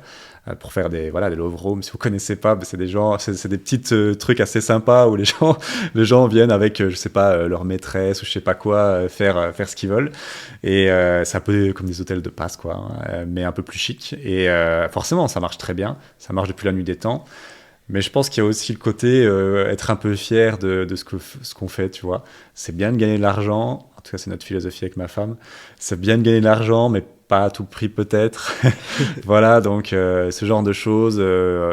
Pour faire des love rooms. Si vous connaissez pas, c'est des petits trucs assez sympas où les gens viennent avec, je sais pas, leur maîtresse ou je sais pas quoi, faire ce qu'ils veulent. Et c'est un peu comme des hôtels de passe, quoi, hein, mais un peu plus chic. Et forcément, ça marche très bien. Ça marche depuis la nuit des temps. Mais je pense qu'il y a aussi le côté être un peu fier de ce qu'on fait, tu vois. C'est bien de gagner de l'argent. En tout cas, c'est notre philosophie avec ma femme. C'est bien de gagner de l'argent, mais pas à tout prix peut-être. Voilà, donc ce genre de choses,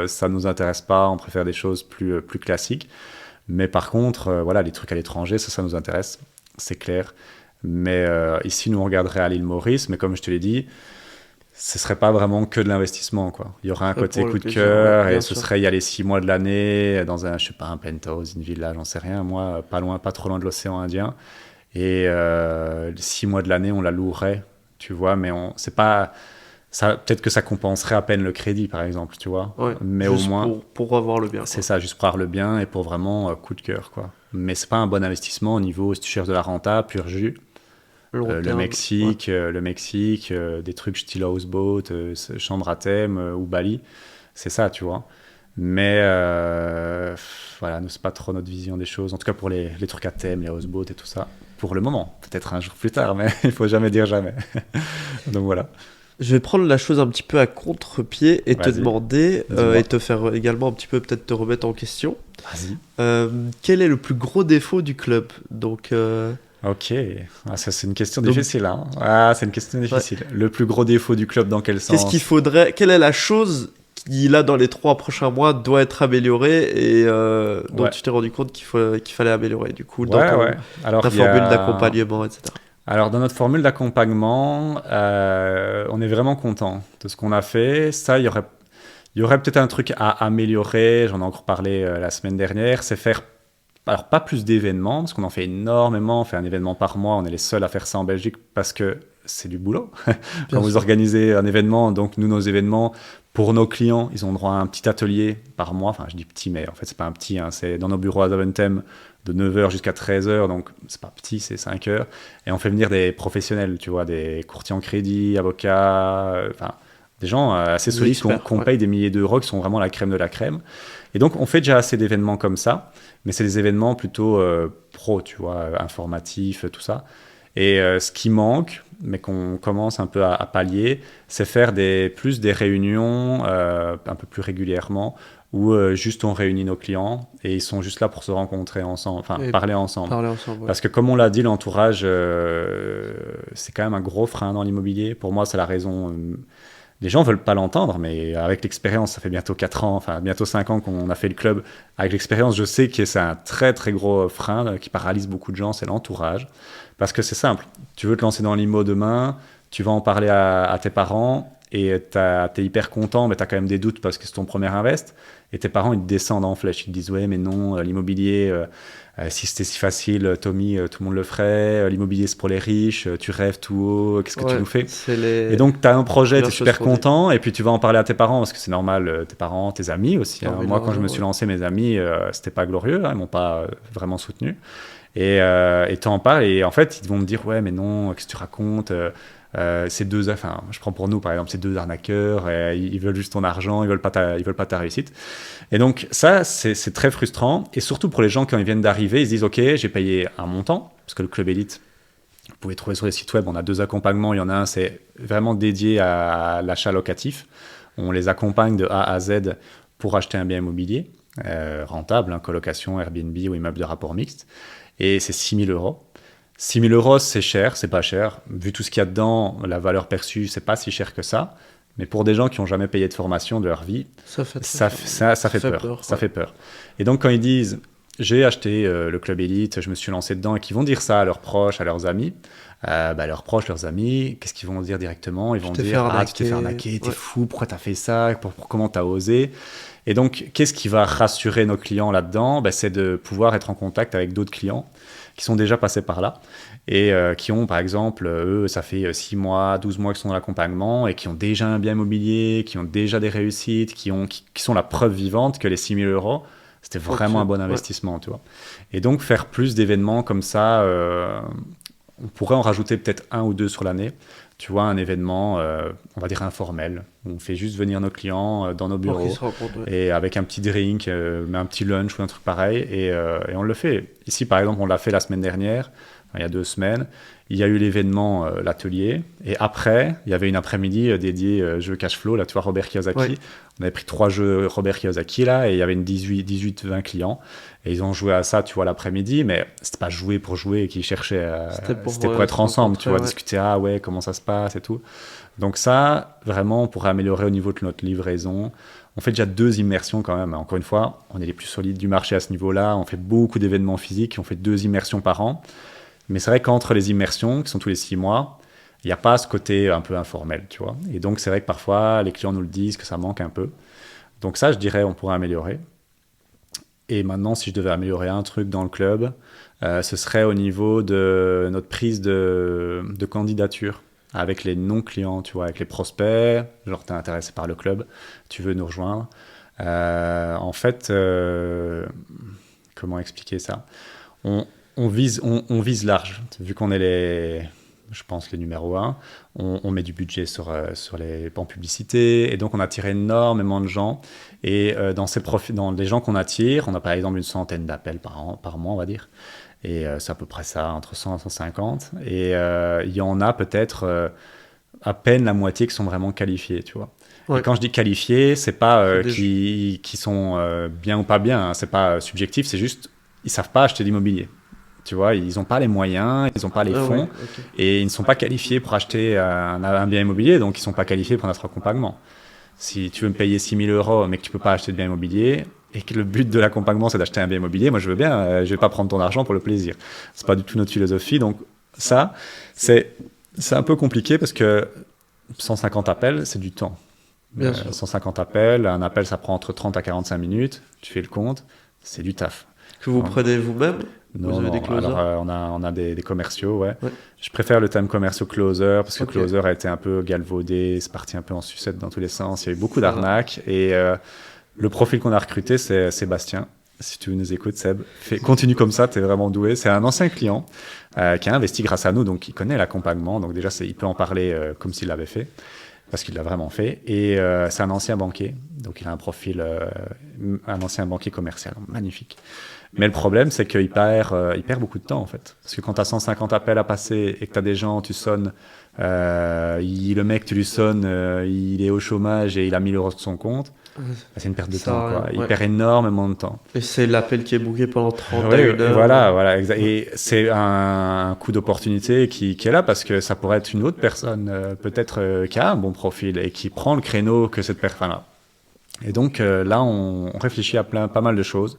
ça ne nous intéresse pas. On préfère des choses plus classiques. Mais par contre, voilà, les trucs à l'étranger, ça nous intéresse, c'est clair. Mais ici, nous, on regarderait à l'île Maurice. Mais comme je te l'ai dit, ce serait pas vraiment que de l'investissement, quoi. Il y aurait un côté coup de cœur et ce serait y aller 6 mois de l'année dans un, je sais pas, un penthouse, une villa, j'en sais rien. Moi, pas trop loin de l'océan Indien. Et 6 mois de l'année, on la louerait, tu vois, mais c'est pas... Ça, peut-être que ça compenserait à peine le crédit, par exemple, tu vois. Ouais, mais au moins... pour avoir le bien. C'est ça, juste pour avoir le bien et pour vraiment coup de cœur, quoi. Mais c'est pas un bon investissement au niveau, si tu cherches de la renta, pur jus. Le Mexique, des trucs style houseboat, chambre à thème ou Bali, c'est ça, tu vois. Mais voilà, nous, c'est pas trop notre vision des choses. En tout cas, pour les trucs à thème, les houseboats et tout ça, pour le moment. Peut-être un jour plus tard, mais il faut jamais dire jamais. Donc voilà. Je vais prendre la chose un petit peu à contre-pied et te demander, et te faire également un petit peu peut-être te remettre en question. Vas-y. Quel est le plus gros défaut du club ? Donc, Ok, ça c'est une question Donc, difficile. Hein. Ah, c'est une question difficile. Ouais. Le plus gros défaut du club, dans quel sens? Qu'est-ce qu'il faudrait? Quelle est la chose qui, là, dans les 3 prochains mois, doit être améliorée et dont tu t'es rendu compte qu'il fallait améliorer, du coup, dans ta formule d'accompagnement, etc. Alors, dans notre formule d'accompagnement, on est vraiment content de ce qu'on a fait. Ça, il y aurait peut-être un truc à améliorer. J'en ai encore parlé la semaine dernière. C'est faire, alors pas plus d'événements, parce qu'on en fait énormément. On fait un événement par mois. On est les seuls à faire ça en Belgique parce que c'est du boulot. Quand vous organisez un événement, donc nous, nos événements, pour nos clients, ils ont droit à un petit atelier par mois. Enfin, je dis petit, mais en fait, c'est pas un petit. Hein. C'est dans nos bureaux à Zaventem de 9h jusqu'à 13h. Donc, c'est pas petit, c'est 5 heures. Et on fait venir des professionnels, tu vois, des courtiers en crédit, avocats, enfin, des gens assez solides qu'on paye des milliers d'euros, qui sont vraiment la crème de la crème. Et donc, on fait déjà assez d'événements comme ça, mais c'est des événements plutôt pro, tu vois, informatifs, tout ça. Et ce qui manque, mais qu'on commence un peu à pallier, c'est faire plus des réunions un peu plus régulièrement, où juste on réunit nos clients et ils sont juste là pour se rencontrer ensemble, enfin parler ensemble. Ouais. Parce que comme on l'a dit, l'entourage, c'est quand même un gros frein dans l'immobilier. Pour moi, c'est la raison... les gens ne veulent pas l'entendre, mais avec l'expérience, ça fait bientôt 4 ans, enfin bientôt 5 ans qu'on a fait le club. Avec l'expérience, je sais que c'est un très très gros frein qui paralyse beaucoup de gens, c'est l'entourage. Parce que c'est simple, tu veux te lancer dans l'IMO demain, tu vas en parler à tes parents et t'es hyper content, mais tu as quand même des doutes parce que c'est ton premier invest. Et tes parents, ils te descendent en flèche, ils te disent « Ouais, mais non, l'immobilier, si c'était si facile, Tommy, tout le monde le ferait. L'immobilier, c'est pour les riches, tu rêves tout haut, qu'est-ce que tu nous fais ?» Et donc, tu as un projet, tu es super content, et puis tu vas en parler à tes parents, parce que c'est normal, tes parents, tes amis aussi. Hein. Moi, quand je me suis lancé, mes amis, c'était pas glorieux, hein, ils m'ont pas vraiment soutenu. Et tu en parles, et en fait, ils vont me dire « Ouais, mais non, qu'est-ce que tu racontes ?» Ces deux, enfin, je prends pour nous par exemple, ces deux arnaqueurs, ils veulent juste ton argent, ils veulent pas ta réussite. Et donc ça, c'est très frustrant. Et surtout pour les gens quand ils viennent d'arriver, ils se disent ok, j'ai payé un montant parce que le club élite, vous pouvez trouver sur les sites web, on a 2 accompagnements. Il y en a un, c'est vraiment dédié à l'achat locatif. On les accompagne de A à Z pour acheter un bien immobilier rentable, hein, colocation, Airbnb ou immeuble de rapport mixte. Et c'est 6 000 euros. 6 000 euros, c'est cher, c'est pas cher. Vu tout ce qu'il y a dedans, la valeur perçue, c'est pas si cher que ça. Mais pour des gens qui n'ont jamais payé de formation de leur vie, ça fait peur. Ça fait peur. Et donc, quand ils disent « j'ai acheté le club élite, je me suis lancé dedans », et qu'ils vont dire ça à leurs proches, à leurs amis, leurs proches, leurs amis, qu'est-ce qu'ils vont dire directement? Ils vont dire « Ah, tu t'es fait arnaquer, t'es fou, pourquoi t'as fait ça? Comment t'as osé ?» Et donc, qu'est-ce qui va rassurer nos clients là-dedans? C'est de pouvoir être en contact avec d'autres clients qui sont déjà passés par là et qui ont, par exemple, eux, ça fait 6 mois, 12 mois qu'ils sont dans l'accompagnement et qui ont déjà un bien immobilier, qui ont déjà des réussites, qui sont la preuve vivante que les 6 000 euros, c'était vraiment un bon investissement, tu vois. Et donc, faire plus d'événements comme ça, on pourrait en rajouter peut-être 1 ou 2 sur l'année. Tu vois, un événement, on va dire informel, où on fait juste venir nos clients dans nos bureaux et avec un petit drink, un petit lunch ou un truc pareil, et on le fait. Ici, par exemple, on l'a fait la semaine dernière, il y a 2 semaines. Il y a eu l'événement, l'atelier, et après, il y avait une après-midi dédiée jeu cash flow, là, tu vois, Robert Kiyosaki. Ouais. On avait pris 3 jeux Robert Kiyosaki, là, et il y avait 18-20 clients. Et ils ont joué à ça, tu vois, l'après-midi, mais c'était pas jouer pour jouer qu'ils cherchaient. C'était pour être ensemble, tu vois, discuter, ah ouais, comment ça se passe et tout. Donc ça, vraiment, on pourrait améliorer au niveau de notre livraison. On fait déjà 2 immersions quand même. Encore une fois, on est les plus solides du marché à ce niveau-là. On fait beaucoup d'événements physiques. On fait 2 immersions par an. Mais c'est vrai qu'entre les immersions, qui sont tous les 6 mois, il n'y a pas ce côté un peu informel, tu vois. Et donc, c'est vrai que parfois, les clients nous le disent que ça manque un peu. Donc ça, je dirais, on pourrait améliorer. Et maintenant, si je devais améliorer un truc dans le club, ce serait au niveau de notre prise de candidature avec les non-clients, tu vois, avec les prospects. Genre, tu es intéressé par le club, tu veux nous rejoindre. En fait, comment expliquer ça ? On vise large, vu qu'on est je pense, les numéros 1. On met du budget sur en publicité, et donc on attire énormément de gens. Et dans les gens qu'on attire, on a par exemple une centaine d'appels par mois, on va dire. Et c'est à peu près ça, entre 100 et 150. Et il y en a peut-être à peine la moitié qui sont vraiment qualifiés, tu vois. Ouais. Et quand je dis qualifiés, c'est pas qui sont bien ou pas bien, hein, c'est pas subjectif, c'est juste, ils savent pas acheter l'immobilier. Tu vois, ils n'ont pas les moyens, ils n'ont pas les fonds, et ils ne sont pas qualifiés pour acheter un bien immobilier, donc ils ne sont pas qualifiés pour notre accompagnement. Si tu veux me payer 6 000 €, mais que tu ne peux pas acheter de bien immobilier, et que le but de l'accompagnement, c'est d'acheter un bien immobilier, moi je veux bien, je ne vais pas prendre ton argent pour le plaisir. Ce n'est pas du tout notre philosophie, donc ça, c'est un peu compliqué parce que 150 appels, c'est du temps. 150 appels, un appel ça prend entre 30 à 45 minutes, tu fais le compte, c'est du taf. Que vous prenez vous-même? Non, vous avez des closers? alors on a des commerciaux, ouais. Je préfère le terme commerciaux closer parce que closer a été un peu galvaudé, c'est parti un peu en sucette dans tous les sens, il y a eu beaucoup d'arnaques et le profil qu'on a recruté c'est Sébastien. Si tu nous écoutes, Seb, continue comme ça, tu es vraiment doué. C'est un ancien client qui a investi grâce à nous, donc il connaît l'accompagnement, donc déjà il peut en parler comme s'il l'avait fait. Parce qu'il l'a vraiment fait. Et c'est un ancien banquier. Donc, il a un profil, un ancien banquier commercial. Magnifique. Mais le problème, c'est qu'il perd beaucoup de temps, en fait. Parce que quand tu as 150 appels à passer et que tu as des gens, tu sonnes, le mec, tu lui sonnes, il est au chômage et il a 1 000 € sur son compte. C'est une perte de temps, quoi. Il perd énormément de temps. Et c'est l'appel qui est booké pendant 30 heures. Voilà, exact. Et c'est un coup d'opportunité qui est là parce que ça pourrait être une autre personne, peut-être qui a un bon profil et qui prend le créneau que cette personne-là. Et donc là, on réfléchit à pas mal de choses.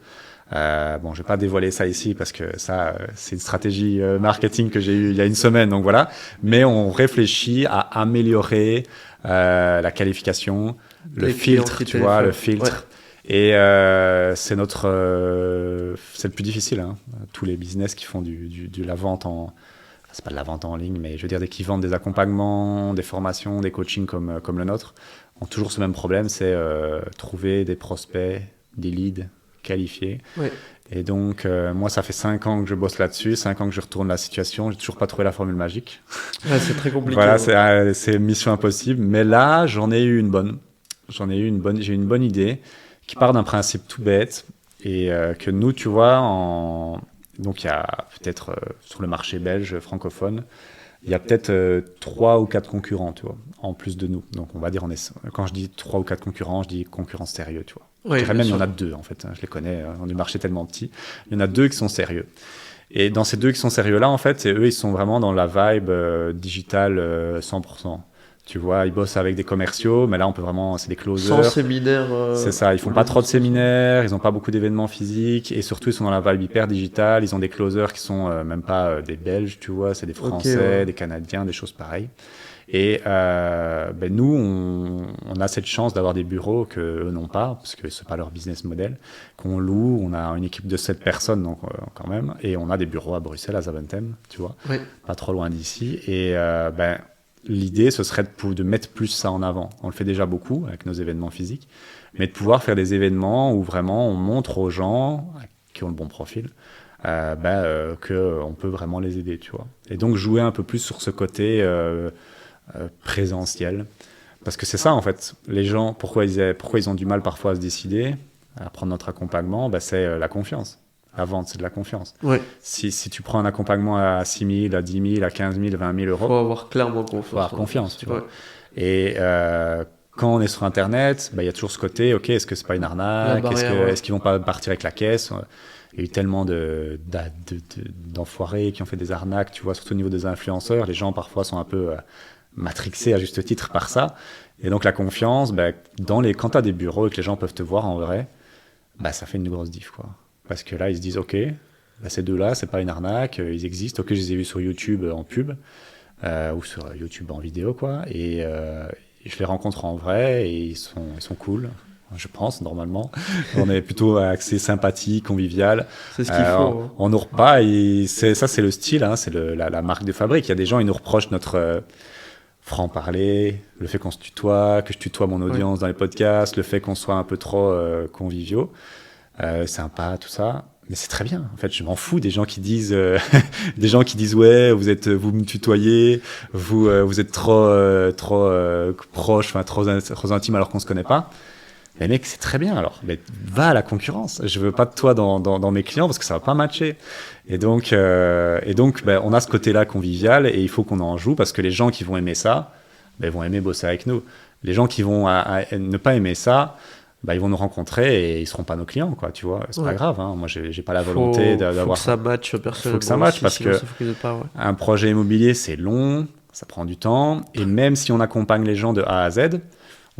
Bon, je vais pas dévoiler ça ici parce que ça, c'est une stratégie marketing que j'ai eue il y a une semaine, donc voilà. Mais on réfléchit à améliorer la qualification, le filtre, tu vois, le filtre. Ouais. Et c'est le plus difficile. Hein. Tous les business qui font de la vente c'est pas de la vente en ligne, mais je veux dire, qui vendent des accompagnements, des formations, des coachings comme le nôtre, ont toujours ce même problème, c'est trouver des prospects, des leads qualifiés. Ouais. Et donc, moi, ça fait 5 ans que je bosse là-dessus, 5 ans que je retourne la situation. J'ai toujours pas trouvé la formule magique. Ouais, c'est très compliqué. Voilà, c'est mission impossible. Mais là, j'ai eu une bonne idée qui part d'un principe tout bête et que nous, tu vois, donc il y a peut-être sur le marché belge francophone, il y a peut-être 3 ou 4 concurrents, tu vois, en plus de nous. Donc, on va dire, quand je dis 3 ou 4 concurrents, je dis concurrents sérieux, tu vois. Je dirais même, il y en a 2, en fait. Je les connais, on est marché tellement petit. Il y en a 2 qui sont sérieux. Et dans ces 2 qui sont sérieux-là, en fait, eux, ils sont vraiment dans la vibe digitale 100%. Tu vois, ils bossent avec des commerciaux, mais là, on peut vraiment, c'est des closers. Sans séminaire. C'est ça, ils font pas trop de séminaires, ils ont pas beaucoup d'événements physiques, et surtout, ils sont dans la vibe hyper digitale. Ils ont des closers qui sont même pas des Belges, tu vois, c'est des Français, des Canadiens, des choses pareilles. Et nous, on a cette chance d'avoir des bureaux qu'eux n'ont pas, parce que c'est pas leur business model, qu'on loue. On a une équipe de 7 personnes, donc quand même, et on a des bureaux à Bruxelles, à Zaventem, tu vois, pas trop loin d'ici. Et l'idée, ce serait de mettre plus ça en avant. On le fait déjà beaucoup avec nos événements physiques, mais de pouvoir faire des événements où vraiment on montre aux gens qui ont le bon profil qu'on peut vraiment les aider, tu vois. Et donc jouer un peu plus sur ce côté présentiel. Parce que c'est ça, en fait. Les gens, pourquoi ils ont du mal parfois à se décider à prendre notre accompagnement, c'est la confiance. La vente, c'est de la confiance. Ouais. Si tu prends un accompagnement à 6 000, à 10 000, à 15 000, 20 000 €, il faut avoir clairement confiance. Il faut avoir confiance, tu vois. Et quand on est sur Internet, il y a toujours ce côté, ok, est-ce que c'est pas une arnaque? Est-ce qu'ils vont pas partir avec la caisse? Il y a eu tellement d'enfoirés qui ont fait des arnaques, tu vois, surtout au niveau des influenceurs. Les gens, parfois, sont un peu matrixés à juste titre par ça. Et donc, la confiance, quand tu as des bureaux et que les gens peuvent te voir en vrai, ça fait une grosse diff, quoi. Parce que là, ils se disent, ok, ces 2-là, c'est pas une arnaque, ils existent. Ok, je les ai vus sur YouTube en pub, ou sur YouTube en vidéo, quoi. Et je les rencontre en vrai et ils sont cool. Je pense, normalement. On est plutôt axé sympathie, convivial. C'est ce qu'il faut. On nous repas et c'est le style, hein, c'est la marque de fabrique. Il y a des gens, ils nous reprochent notre franc-parler, le fait qu'on se tutoie, que je tutoie mon audience dans les podcasts, le fait qu'on soit un peu trop conviviaux, sympa, tout ça. Mais c'est très bien. En fait, je m'en fous des gens qui disent, ouais, vous me tutoyez, vous êtes trop proche, enfin trop intime alors qu'on se connaît pas. Mais mec, c'est très bien alors. Mais va à la concurrence. Je veux pas de toi dans mes clients parce que ça va pas matcher. Et donc, on a ce côté-là convivial et il faut qu'on en joue parce que les gens qui vont aimer ça, vont aimer bosser avec nous. Les gens qui vont ne pas aimer ça, bah, ils vont nous rencontrer et ils seront pas nos clients, quoi, tu vois. C'est pas grave, hein. Moi, j'ai pas la volonté d'avoir. Faut que ça matche personnellement. Faut que ça matche parce que pas, un projet immobilier, c'est long, ça prend du temps, et même si on accompagne les gens de A à Z,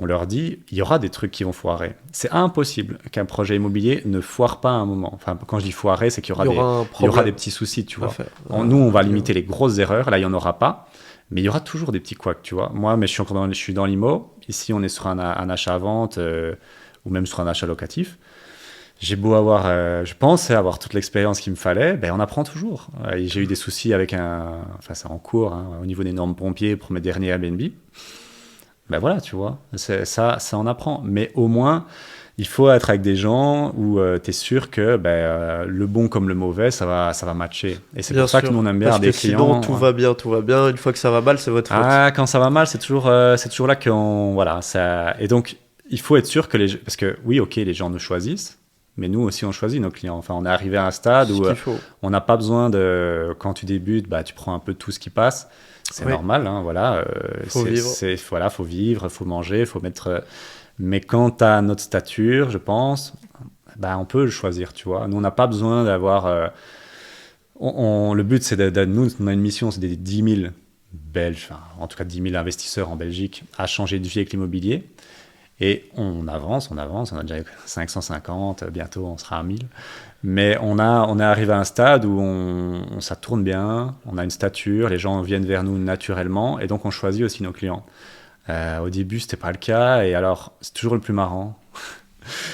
on leur dit, il y aura des trucs qui vont foirer. C'est impossible qu'un projet immobilier ne foire pas à un moment. Enfin, quand je dis foirer, c'est qu'il y aura des petits soucis, tu vois. Nous, on va limiter les grosses erreurs. Là, il n'y en aura pas. Mais il y aura toujours des petits couacs, tu vois. Moi, je suis dans l'IMO. Ici, on est sur un achat-vente ou même sur un achat locatif. J'ai beau avoir, je pensais avoir toute l'expérience qu'il me fallait, ben on apprend toujours. J'ai eu des soucis avec enfin c'est en cours, hein, au niveau des normes pompiers pour mes derniers Airbnb. Ben voilà, tu vois, ça on apprend. Mais au moins, il faut être avec des gens où tu es sûr que le bon comme le mauvais, ça va matcher. Et c'est bien pour ça que nous on aime bien avoir des clients. Sinon tout va bien. Une fois que ça va mal, c'est votre faute. Ah, quand ça va mal, c'est toujours là qu'on voilà ça. Et donc il faut être sûr que parce que oui, ok, les gens nous choisissent. Mais nous aussi, on choisit nos clients. Enfin, on est arrivé à un stade où on n'a pas besoin de... Quand tu débutes, tu prends un peu tout ce qui passe. C'est normal, hein, voilà. Faut vivre. Faut vivre, faut manger, faut mettre... Mais quand tu as notre stature, je pense, on peut le choisir, tu vois. Nous, on n'a pas besoin d'avoir... le but, c'est nous, on a une mission, c'est d'aider 10 000 Belges, enfin, en tout cas 10 000 investisseurs en Belgique à changer de vie avec l'immobilier. Et on avance, on a déjà 550, bientôt on sera à 1000. Mais on est arrivé à un stade où ça tourne bien, on a une stature, les gens viennent vers nous naturellement, et donc on choisit aussi nos clients. Au début, c'était pas le cas, et alors, c'est toujours le plus marrant.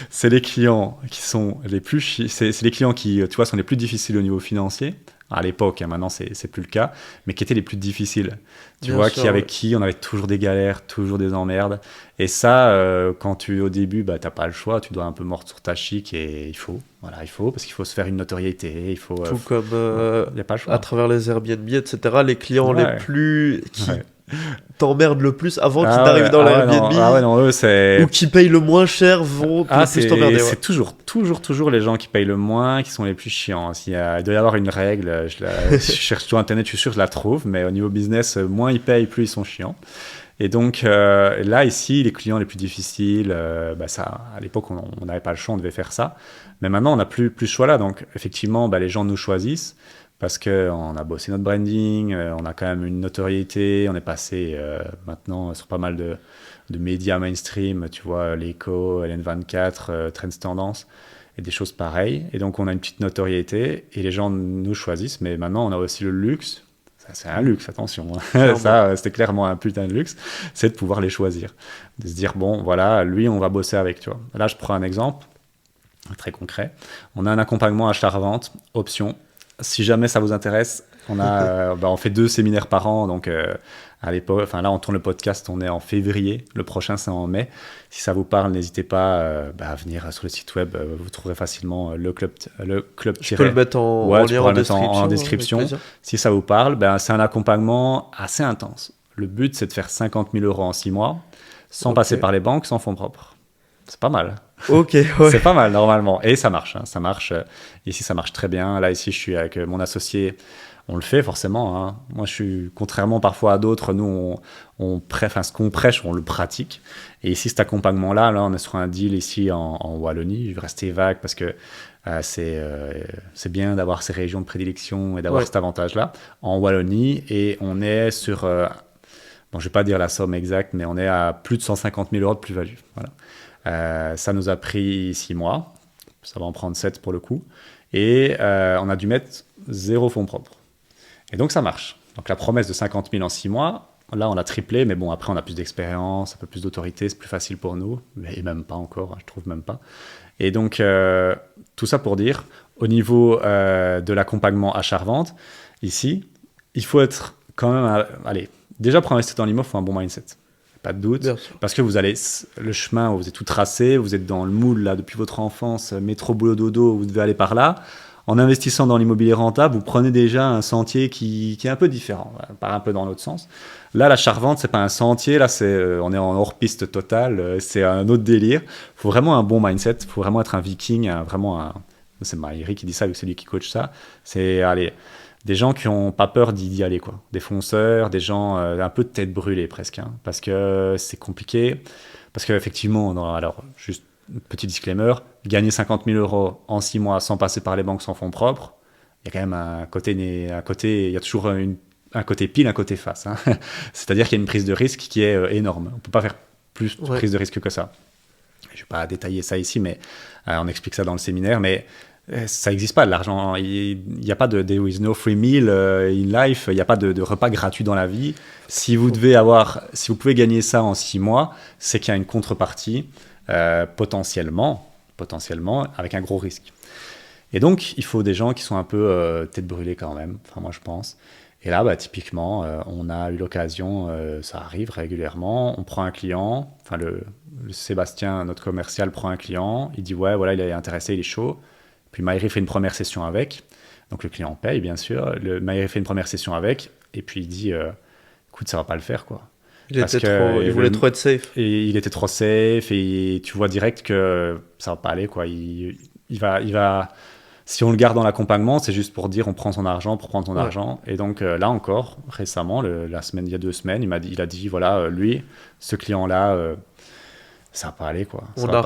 C'est les clients qui sont les plus c'est les clients qui, tu vois, sont les plus difficiles au niveau financier. À l'époque, hein, maintenant c'est plus le cas, mais qui étaient les plus difficiles. Tu vois, avec qui on avait toujours des galères, toujours des emmerdes. Et ça, quand au début, t'as pas le choix, tu dois un peu mordre sur ta chic et il faut, parce qu'il faut se faire une notoriété, il faut. Tout comme y a pas le choix. À travers les Airbnb, etc. Les clients les plus t'emmerdent le plus avant qu'ils n'arrivent dans l'Airbnb ou qui payent le moins cher vont le plus t'emmerder. C'est toujours les gens qui payent le moins qui sont les plus chiants. Il doit y avoir une règle, je cherche sur internet, je suis sûr que je la trouve, mais au niveau business, moins ils payent, plus ils sont chiants. Et donc là ici, les clients les plus difficiles, à l'époque on n'avait pas le choix, on devait faire ça, mais maintenant on n'a plus ce choix là, donc effectivement les gens nous choisissent parce qu'on a bossé notre branding, on a quand même une notoriété, on est passé maintenant sur pas mal de médias mainstream, tu vois, l'Echo, LN24, Trends Tendance, et des choses pareilles. Et donc on a une petite notoriété, et les gens nous choisissent, mais maintenant on a aussi le luxe, ça c'est un luxe, attention, ça c'était clairement un putain de luxe, c'est de pouvoir les choisir, de se dire, bon voilà, lui on va bosser avec, tu vois. Là je prends un exemple très concret, on a un accompagnement achat-revente, option. Si jamais ça vous intéresse, on fait 2 séminaires par an. Donc, à l'époque, là, on tourne le podcast, on est en février. Le prochain, c'est en mai. Si ça vous parle, n'hésitez pas à venir sur le site web. Vous trouverez facilement le club. Je peux le mettre en lien en description. Si ça vous parle, c'est un accompagnement assez intense. Le but, c'est de faire 50 000 € en 6 mois, sans passer par les banques, sans fonds propres. C'est pas mal. C'est pas mal normalement. Et ça marche. Ça marche. Ici, ça marche très bien. Là, ici, je suis avec mon associé. On le fait forcément. Hein. Moi, contrairement parfois à d'autres, nous, ce qu'on prêche, on le pratique. Et ici, cet accompagnement-là, on est sur un deal ici en Wallonie. Je vais rester vague parce que c'est bien d'avoir ces régions de prédilection et d'avoir cet avantage-là. En Wallonie, et on est sur... je ne vais pas dire la somme exacte, mais on est à plus de 150 000 € de plus-value. Voilà. Ça nous a pris 6 mois, ça va en prendre 7 pour le coup, et on a dû mettre 0 fonds propres. Et donc ça marche. Donc la promesse de 50 000 en 6 mois, là on a triplé, mais bon après on a plus d'expérience, un peu plus d'autorité, c'est plus facile pour nous, mais même pas encore, je trouve même pas. Et donc tout ça pour dire, au niveau de l'accompagnement achat-revente, ici, il faut être quand même, déjà pour investir dans l'immo, il faut un bon mindset. Pas de doute, parce que vous allez le chemin où vous êtes tout tracé, vous êtes dans le moule là depuis votre enfance, métro boulot dodo, vous devez aller par là. En investissant dans l'immobilier rentable, vous prenez déjà un sentier qui est un peu différent, part un peu dans l'autre sens. Là, l'achat-revente, c'est pas un sentier, là on est en hors-piste totale, c'est un autre délire. Il faut vraiment un bon mindset, il faut vraiment être un viking, c'est Maïri qui dit ça, avec celui qui coach ça. C'est des gens qui n'ont pas peur d'y aller, quoi. Des fonceurs, des gens un peu de tête brûlée presque, hein, parce que c'est compliqué. Parce qu'effectivement, alors juste petit disclaimer, gagner 50 000 euros en 6 mois sans passer par les banques sans fonds propres, il y a quand même un côté, il y a toujours un côté pile, un côté face. Hein. C'est-à-dire qu'il y a une prise de risque qui est énorme. On ne peut pas faire plus de prise de risque que ça. Je ne vais pas détailler ça ici, mais on explique ça dans le séminaire, mais ça n'existe pas, l'argent. Il n'y a pas de there is no free meal in life, il n'y a pas de repas gratuit dans la vie. Si vous pouvez gagner ça en 6 mois, c'est qu'il y a une contrepartie potentiellement, avec un gros risque. Et donc, il faut des gens qui sont un peu tête brûlée quand même, enfin moi je pense. Et là, typiquement, on a eu l'occasion, ça arrive régulièrement, on prend un client, enfin le Sébastien, notre commercial, prend un client, il dit ouais, voilà, il est intéressé, il est chaud. Puis Maïri fait une première session avec, donc le client paye bien sûr, Maïri fait une première session avec, et puis il dit écoute, ça va pas le faire quoi. Il voulait trop être safe. Et il était trop safe, et tu vois direct que ça va pas aller quoi. Il va, si on le garde dans l'accompagnement, c'est juste pour dire on prend son argent pour prendre ton argent. Et donc là encore, récemment, il y a 2 semaines, il a dit voilà, lui, ce client-là, ça va pas aller quoi. Ça va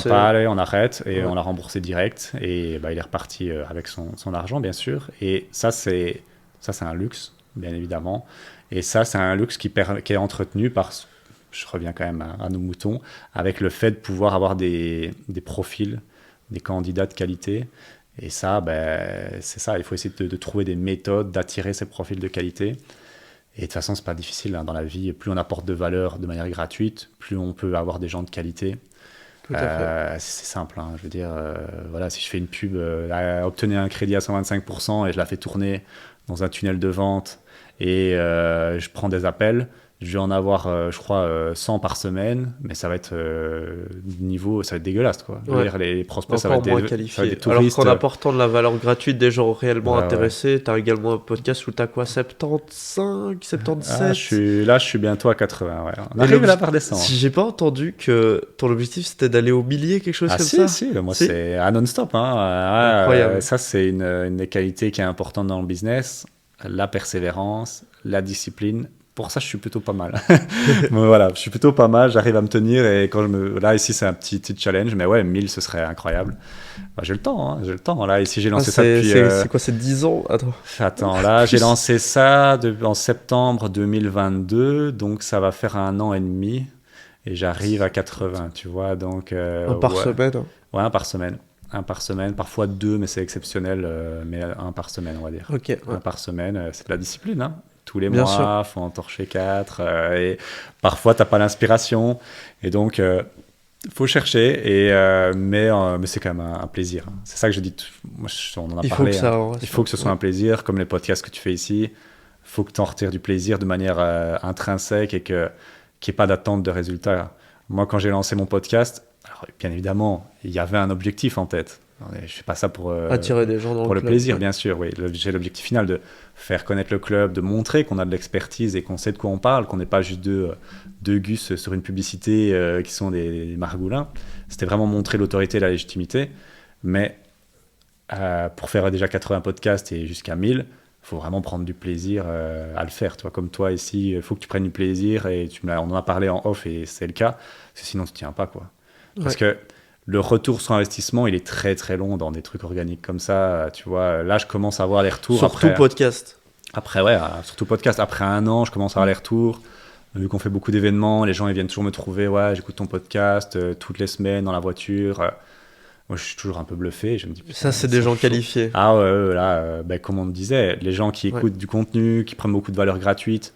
pas aller, on arrête, et on l'a remboursé direct, et il est reparti avec son argent bien sûr. Et ça c'est un luxe bien évidemment, et ça c'est un luxe qui est entretenu par, je reviens quand même à nos moutons, avec le fait de pouvoir avoir des profils, des candidats de qualité. Et ça, c'est ça, il faut essayer de trouver des méthodes d'attirer ces profils de qualité. Et de toute façon, c'est pas difficile hein, dans la vie. Plus on apporte de valeur de manière gratuite, plus on peut avoir des gens de qualité. Tout à fait. C'est simple. Hein, je veux dire, voilà, si je fais une pub, obtenez un crédit à 125% et je la fais tourner dans un tunnel de vente et je prends des appels, je vais en avoir, je crois, 100 par semaine, mais ça va être ça va être dégueulasse, quoi. Je veux dire, les prospects, ça va être moins des qualifiés. touristes. Alors qu'en apportant de la valeur gratuite, des gens réellement intéressés, tu as également un podcast où tu as quoi, 75, 77 je suis bientôt à 80, ouais. On arrive là par descendre. Si j'ai pas entendu que ton objectif c'était d'aller au millier, quelque chose comme ça. Si, moi c'est à non-stop. Hein. Incroyable. Ça, c'est une des qualités qui est importante dans le business, la persévérance, la discipline. Pour ça, je suis plutôt pas mal. Voilà, je suis plutôt pas mal, j'arrive à me tenir, et quand là, ici, c'est un petit challenge, mais ouais, 1000, ce serait incroyable. J'ai le temps, hein, j'ai le temps. Là, ici, j'ai lancé ça depuis... C'est quoi, c'est 10 ans? Attends, là, j'ai lancé ça en septembre 2022, donc ça va faire 1 an et demi, et j'arrive à 80, tu vois, donc... un par semaine hein. Ouais, un par semaine. Un par semaine, parfois 2, mais c'est exceptionnel, mais 1 par semaine, on va dire. Okay, ouais. 1 par semaine, c'est de la discipline, hein. Tous les Bien mois, il faut en torcher 4, et parfois tu n'as pas l'inspiration, et donc il faut chercher, mais c'est quand même un plaisir. C'est ça que je dis, on en a parlé, il faut que ce soit un plaisir, comme les podcasts que tu fais ici, il faut que tu en retires du plaisir de manière intrinsèque, et qu'il n'y ait pas d'attente de résultats. Moi, quand j'ai lancé mon podcast, alors, bien évidemment, il y avait un objectif en tête. Je ne fais pas ça pour attirer des gens pour le plaisir, bien sûr. Oui. J'ai l'objectif final de faire connaître le club, de montrer qu'on a de l'expertise et qu'on sait de quoi on parle, qu'on n'est pas juste deux gus sur une publicité qui sont des margoulins. C'était vraiment montrer l'autorité et la légitimité. Mais pour faire déjà 80 podcasts et jusqu'à 1000, il faut vraiment prendre du plaisir à le faire. Toi, comme toi ici, il faut que tu prennes du plaisir, et on en a parlé en off, et c'est le cas, parce que sinon tu ne tiens pas, quoi. Parce que le retour sur investissement, il est très très long dans des trucs organiques comme ça. Tu vois, là, je commence à avoir les retours. Surtout podcast. Surtout podcast. Après 1 an, je commence à avoir les retours. Vu qu'on fait beaucoup d'événements, les gens ils viennent toujours me trouver. Ouais, j'écoute ton podcast toutes les semaines dans la voiture. Moi, je suis toujours un peu bluffé. Je me dis, ça, c'est des gens qualifiés. Ah ouais, là, comme on disait, les gens qui écoutent du contenu, qui prennent beaucoup de valeur gratuite,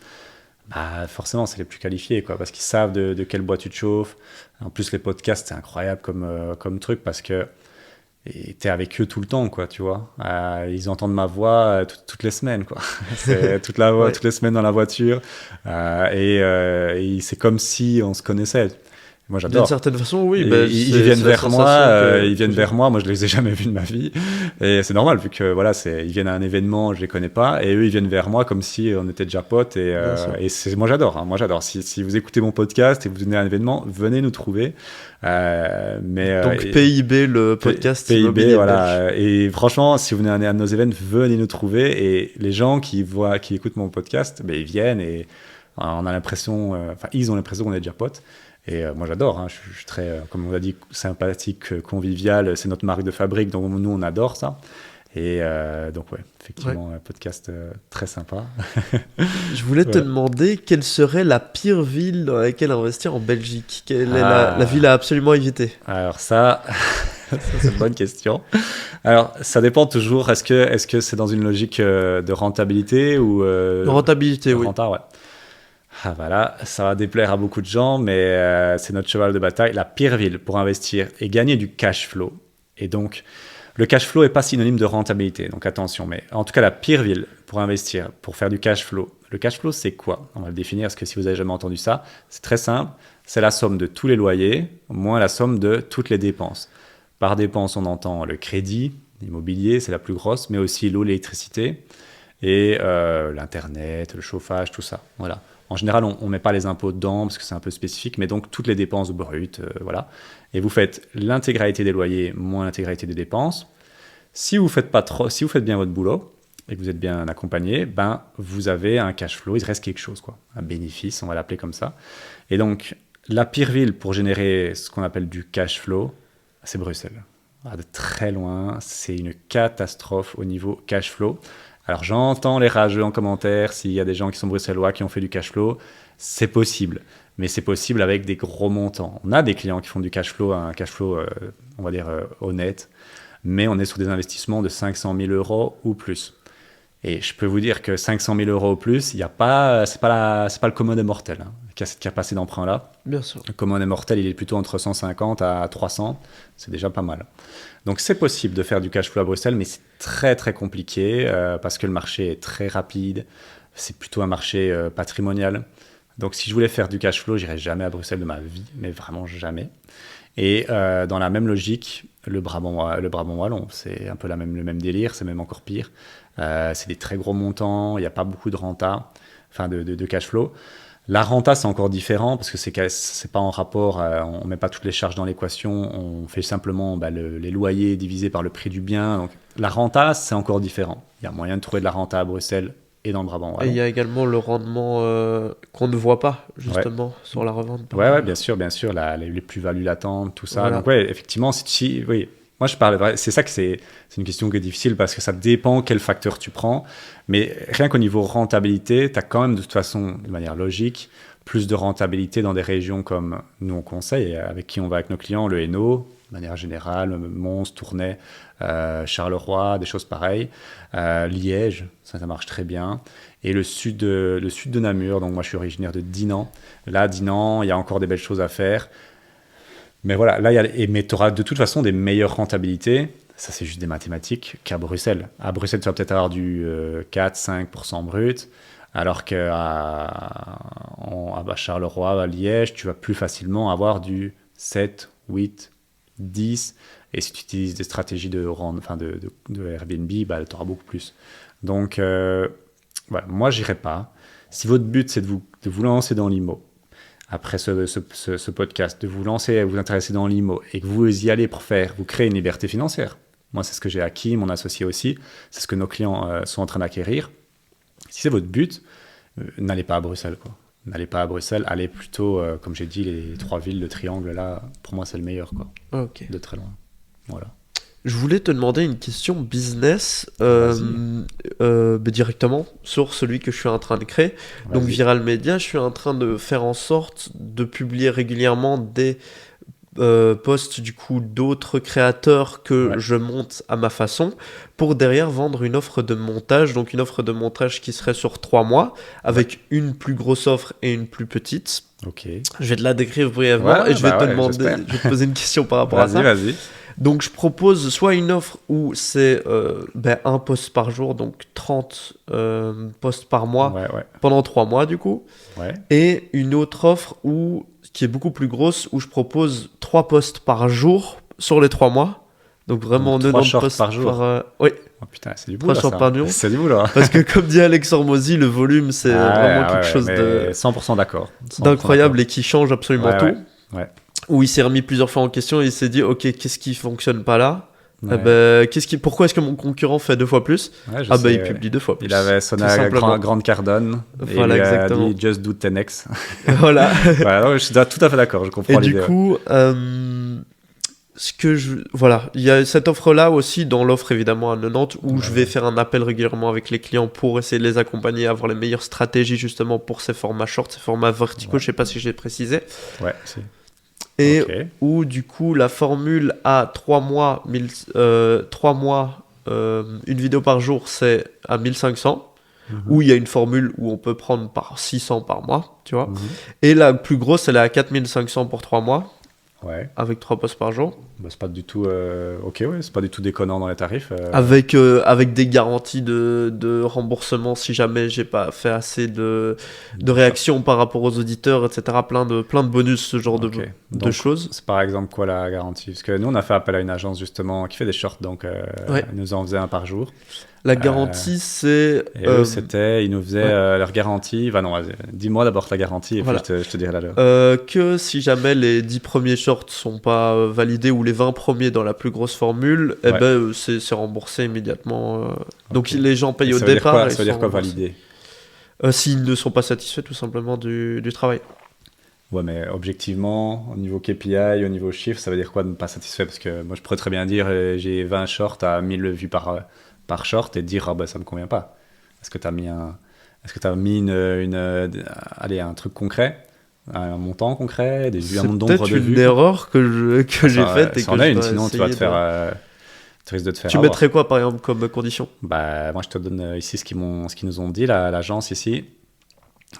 forcément, c'est les plus qualifiés, quoi, parce qu'ils savent de quel bois tu te chauffes. En plus, les podcasts, c'est incroyable comme truc, parce que t'es avec eux tout le temps, quoi, tu vois. Ils entendent ma voix toutes les semaines, quoi. C'est toutes les semaines dans la voiture, et c'est comme si on se connaissait. Moi, j'adore. D'une certaine façon, oui. Ils viennent vers moi. Moi, je les ai jamais vus de ma vie. Et c'est normal, vu que voilà, ils viennent à un événement, je les connais pas, et eux, ils viennent vers moi comme si on était déjà potes. Et moi, j'adore. Hein. Moi, j'adore. Si vous écoutez mon podcast et vous venez à un événement, venez nous trouver. Donc PIB, le podcast PIB, voilà. Et franchement, si vous venez à un de nos événements, venez nous trouver. Et les gens qui écoutent mon podcast, ils viennent, et on a l'impression, ils ont l'impression qu'on est déjà potes. Et moi, j'adore. Hein. Je suis très, comme on l'a dit, sympathique, convivial. C'est notre marque de fabrique, donc nous, on adore ça. Et donc, ouais, effectivement, un podcast très sympa. Je voulais te demander quelle serait la pire ville dans laquelle investir en Belgique. Quelle est la ville à absolument éviter? Alors ça, c'est une bonne question. Alors, ça dépend toujours. Est-ce que c'est dans une logique de rentabilité ou De rentabilité, oui. Rentable, ouais. Ah, voilà, ça va déplaire à beaucoup de gens, mais c'est notre cheval de bataille. La pire ville pour investir et gagner du cash flow. Et donc, le cash flow n'est pas synonyme de rentabilité, donc attention. Mais en tout cas, la pire ville pour investir, pour faire du cash flow. Le cash flow, c'est quoi? On va le définir, parce que si vous n'avez jamais entendu ça, c'est très simple. C'est la somme de tous les loyers, moins la somme de toutes les dépenses. Par dépenses, on entend le crédit, l'immobilier, c'est la plus grosse, mais aussi l'eau, l'électricité et l'Internet, le chauffage, tout ça. Voilà. En général, on ne met pas les impôts dedans parce que c'est un peu spécifique, mais donc toutes les dépenses brutes, voilà. Et vous faites l'intégralité des loyers moins l'intégralité des dépenses. Si vous faites bien votre boulot et que vous êtes bien accompagné, ben vous avez un cash flow, il reste quelque chose, quoi, un bénéfice, on va l'appeler comme ça. Et donc la pire ville pour générer ce qu'on appelle du cash flow, c'est Bruxelles. De très loin, c'est une catastrophe au niveau cash flow. Alors j'entends les rageux en commentaire, s'il y a des gens qui sont bruxellois qui ont fait du cash flow, c'est possible. Mais c'est possible avec des gros montants. On a des clients qui font du cash flow, un cash flow, on va dire, honnête, mais on est sur des investissements de 500 000 € ou plus. Et je peux vous dire que 500 000 € ou plus, c'est pas le commun des mortels hein, qui a cette capacité d'emprunt-là. Bien sûr. Le commun des mortels, il est plutôt entre 150 à 300, c'est déjà pas mal. Donc c'est possible de faire du cash flow à Bruxelles, mais c'est très très compliqué parce que le marché est très rapide, c'est plutôt un marché patrimonial. Donc si je voulais faire du cash flow, j'irais jamais à Bruxelles de ma vie, mais vraiment jamais. Et dans la même logique, le Brabant wallon, c'est un peu le même délire, c'est même encore pire. C'est des très gros montants, il n'y a pas beaucoup de renta, enfin de cash flow. La renta, c'est encore différent parce que c'est pas en rapport, on met pas toutes les charges dans l'équation, on fait simplement les loyers divisés par le prix du bien. Donc, la renta, c'est encore différent. Il y a moyen de trouver de la renta à Bruxelles et dans le Brabant wallon. Et il y a également le rendement qu'on ne voit pas, justement, sur la revente. Ouais, bien sûr, les plus-values latentes, tout ça. Voilà. Donc, ouais, effectivement, oui. Moi, je parle, c'est ça que c'est une question qui est difficile parce que ça dépend quel facteur tu prends. Mais rien qu'au niveau rentabilité, tu as quand même de toute façon, de manière logique, plus de rentabilité dans des régions comme nous on conseille, avec qui on va avec nos clients, le Hainaut, de manière générale, Mons, Tournai, Charleroi, des choses pareilles. Liège, ça marche très bien. Et le sud de Namur, donc moi je suis originaire de Dinan. Là, Dinan, il y a encore des belles choses à faire. Mais voilà, là, mais tu auras de toute façon des meilleures rentabilités, ça c'est juste des mathématiques, qu'à Bruxelles. À Bruxelles, tu vas peut-être avoir du 4-5% brut, alors qu'à Charleroi, à Liège, tu vas plus facilement avoir du 7, 8, 10. Et si tu utilises des stratégies de Airbnb, tu auras beaucoup plus. Donc, moi, je n'irai pas. Si votre but, c'est de vous lancer dans l'IMO, après ce podcast, de vous lancer, vous intéresser dans l'IMO et que vous y allez vous créer une liberté financière. Moi, c'est ce que j'ai acquis, mon associé aussi, c'est ce que nos clients sont en train d'acquérir. Si c'est votre but, n'allez pas à Bruxelles, quoi. N'allez pas à Bruxelles, allez plutôt, comme j'ai dit, les 3 villes, le triangle, là, pour moi, c'est le meilleur, quoi. Ok. De très loin. Voilà. Je voulais te demander une question business directement sur celui que je suis en train de créer. Vas-y. Donc Viral Media, je suis en train de faire en sorte de publier régulièrement des posts du coup d'autres créateurs que je monte à ma façon pour derrière vendre une offre de montage. Donc une offre de montage qui serait sur 3 mois avec une plus grosse offre et une plus petite. Ok. Je vais te la décrire brièvement et je vais te demander, je vais te poser une question par rapport à ça. Vas-y. Donc je propose soit une offre où c'est un post par jour, donc 30 posts par mois pendant 3 mois du coup. Ouais. Et une autre offre qui est beaucoup plus grosse où je propose 3 posts par jour sur les 3 mois. Donc vraiment 90 posts par jour. Oui. Oh putain, c'est du boulot ça. C'est du boulot. Parce que comme dit Alex Hormozy, le volume c'est vraiment quelque chose de 100% d'accord. d'incroyable et qui change absolument tout. Ouais. Où il s'est remis plusieurs fois en question et il s'est dit ok, qu'est-ce qui fonctionne pas là, Ouais. Pourquoi est-ce que mon concurrent fait 2 fois plus? Ouais, Il publie 2 fois plus. Il avait sonné tout à simplement. Grande Cardone et Voilà, il lui a exactement. dit just do 10x. Voilà. Voilà, non, je suis tout à fait d'accord, je comprends Et du l'idée. Ouais. coup, voilà, il y a cette offre-là aussi dans l'offre évidemment à 90 où je vais faire un appel régulièrement avec les clients pour essayer de les accompagner à avoir les meilleures stratégies justement pour ces formats short, ces formats verticaux, je sais pas si j'ai précisé. Ouais, si. Et Ok. où du coup la formule à 3 mois, 3 mois, une vidéo par jour, c'est à 1500. Où il y a une formule où on peut prendre par 600 par mois, tu vois. Et la plus grosse, elle est à 4500 pour 3 mois, Ouais. avec 3 posts par jour. Bah, c'est pas du tout. Ok, ouais, c'est pas du tout déconnant dans les tarifs. Avec des garanties de remboursement si jamais j'ai pas fait assez de réactions par rapport aux auditeurs, etc. Plein de bonus, ce genre Ok. de Donc, choses. c'est par exemple quoi la garantie? Parce que nous, on a fait appel à une agence justement qui fait des shorts, donc Ouais. ils nous en faisaient un par jour. La garantie, c'est... Et eux, ils nous faisaient ouais. leur garantie. Bah non, vas-y, dis-moi d'abord ta garantie et Voilà. puis je te dirai là. Que si jamais les 10 premiers shorts sont pas validés ou les 20 premiers dans la plus grosse formule, Ouais. c'est remboursé immédiatement. Donc Ok. les gens payent Et au ça veut dire départ. quoi, et ça veut dire sont quoi remboursés. valider? S'ils ne sont pas satisfaits tout simplement du travail. Ouais, mais objectivement, au niveau KPI, au niveau chiffre, ça veut dire quoi de ne pas satisfait? Parce que moi, je pourrais très bien dire j'ai 20 shorts à 1000 vues par short et dire ah bah ça me convient pas. Est-ce que tu as mis allez, un truc concret, un montant concret, un C'est nombre peut-être de vues? une erreur que j'ai faite et ça que en a je une, dois sinon tu vas te essayer de- faire. Tu risques de te faire Tu avoir. mettrais quoi par exemple comme condition? Bah, moi, je te donne ici ce qu'ils nous ont dit, l'agence ici.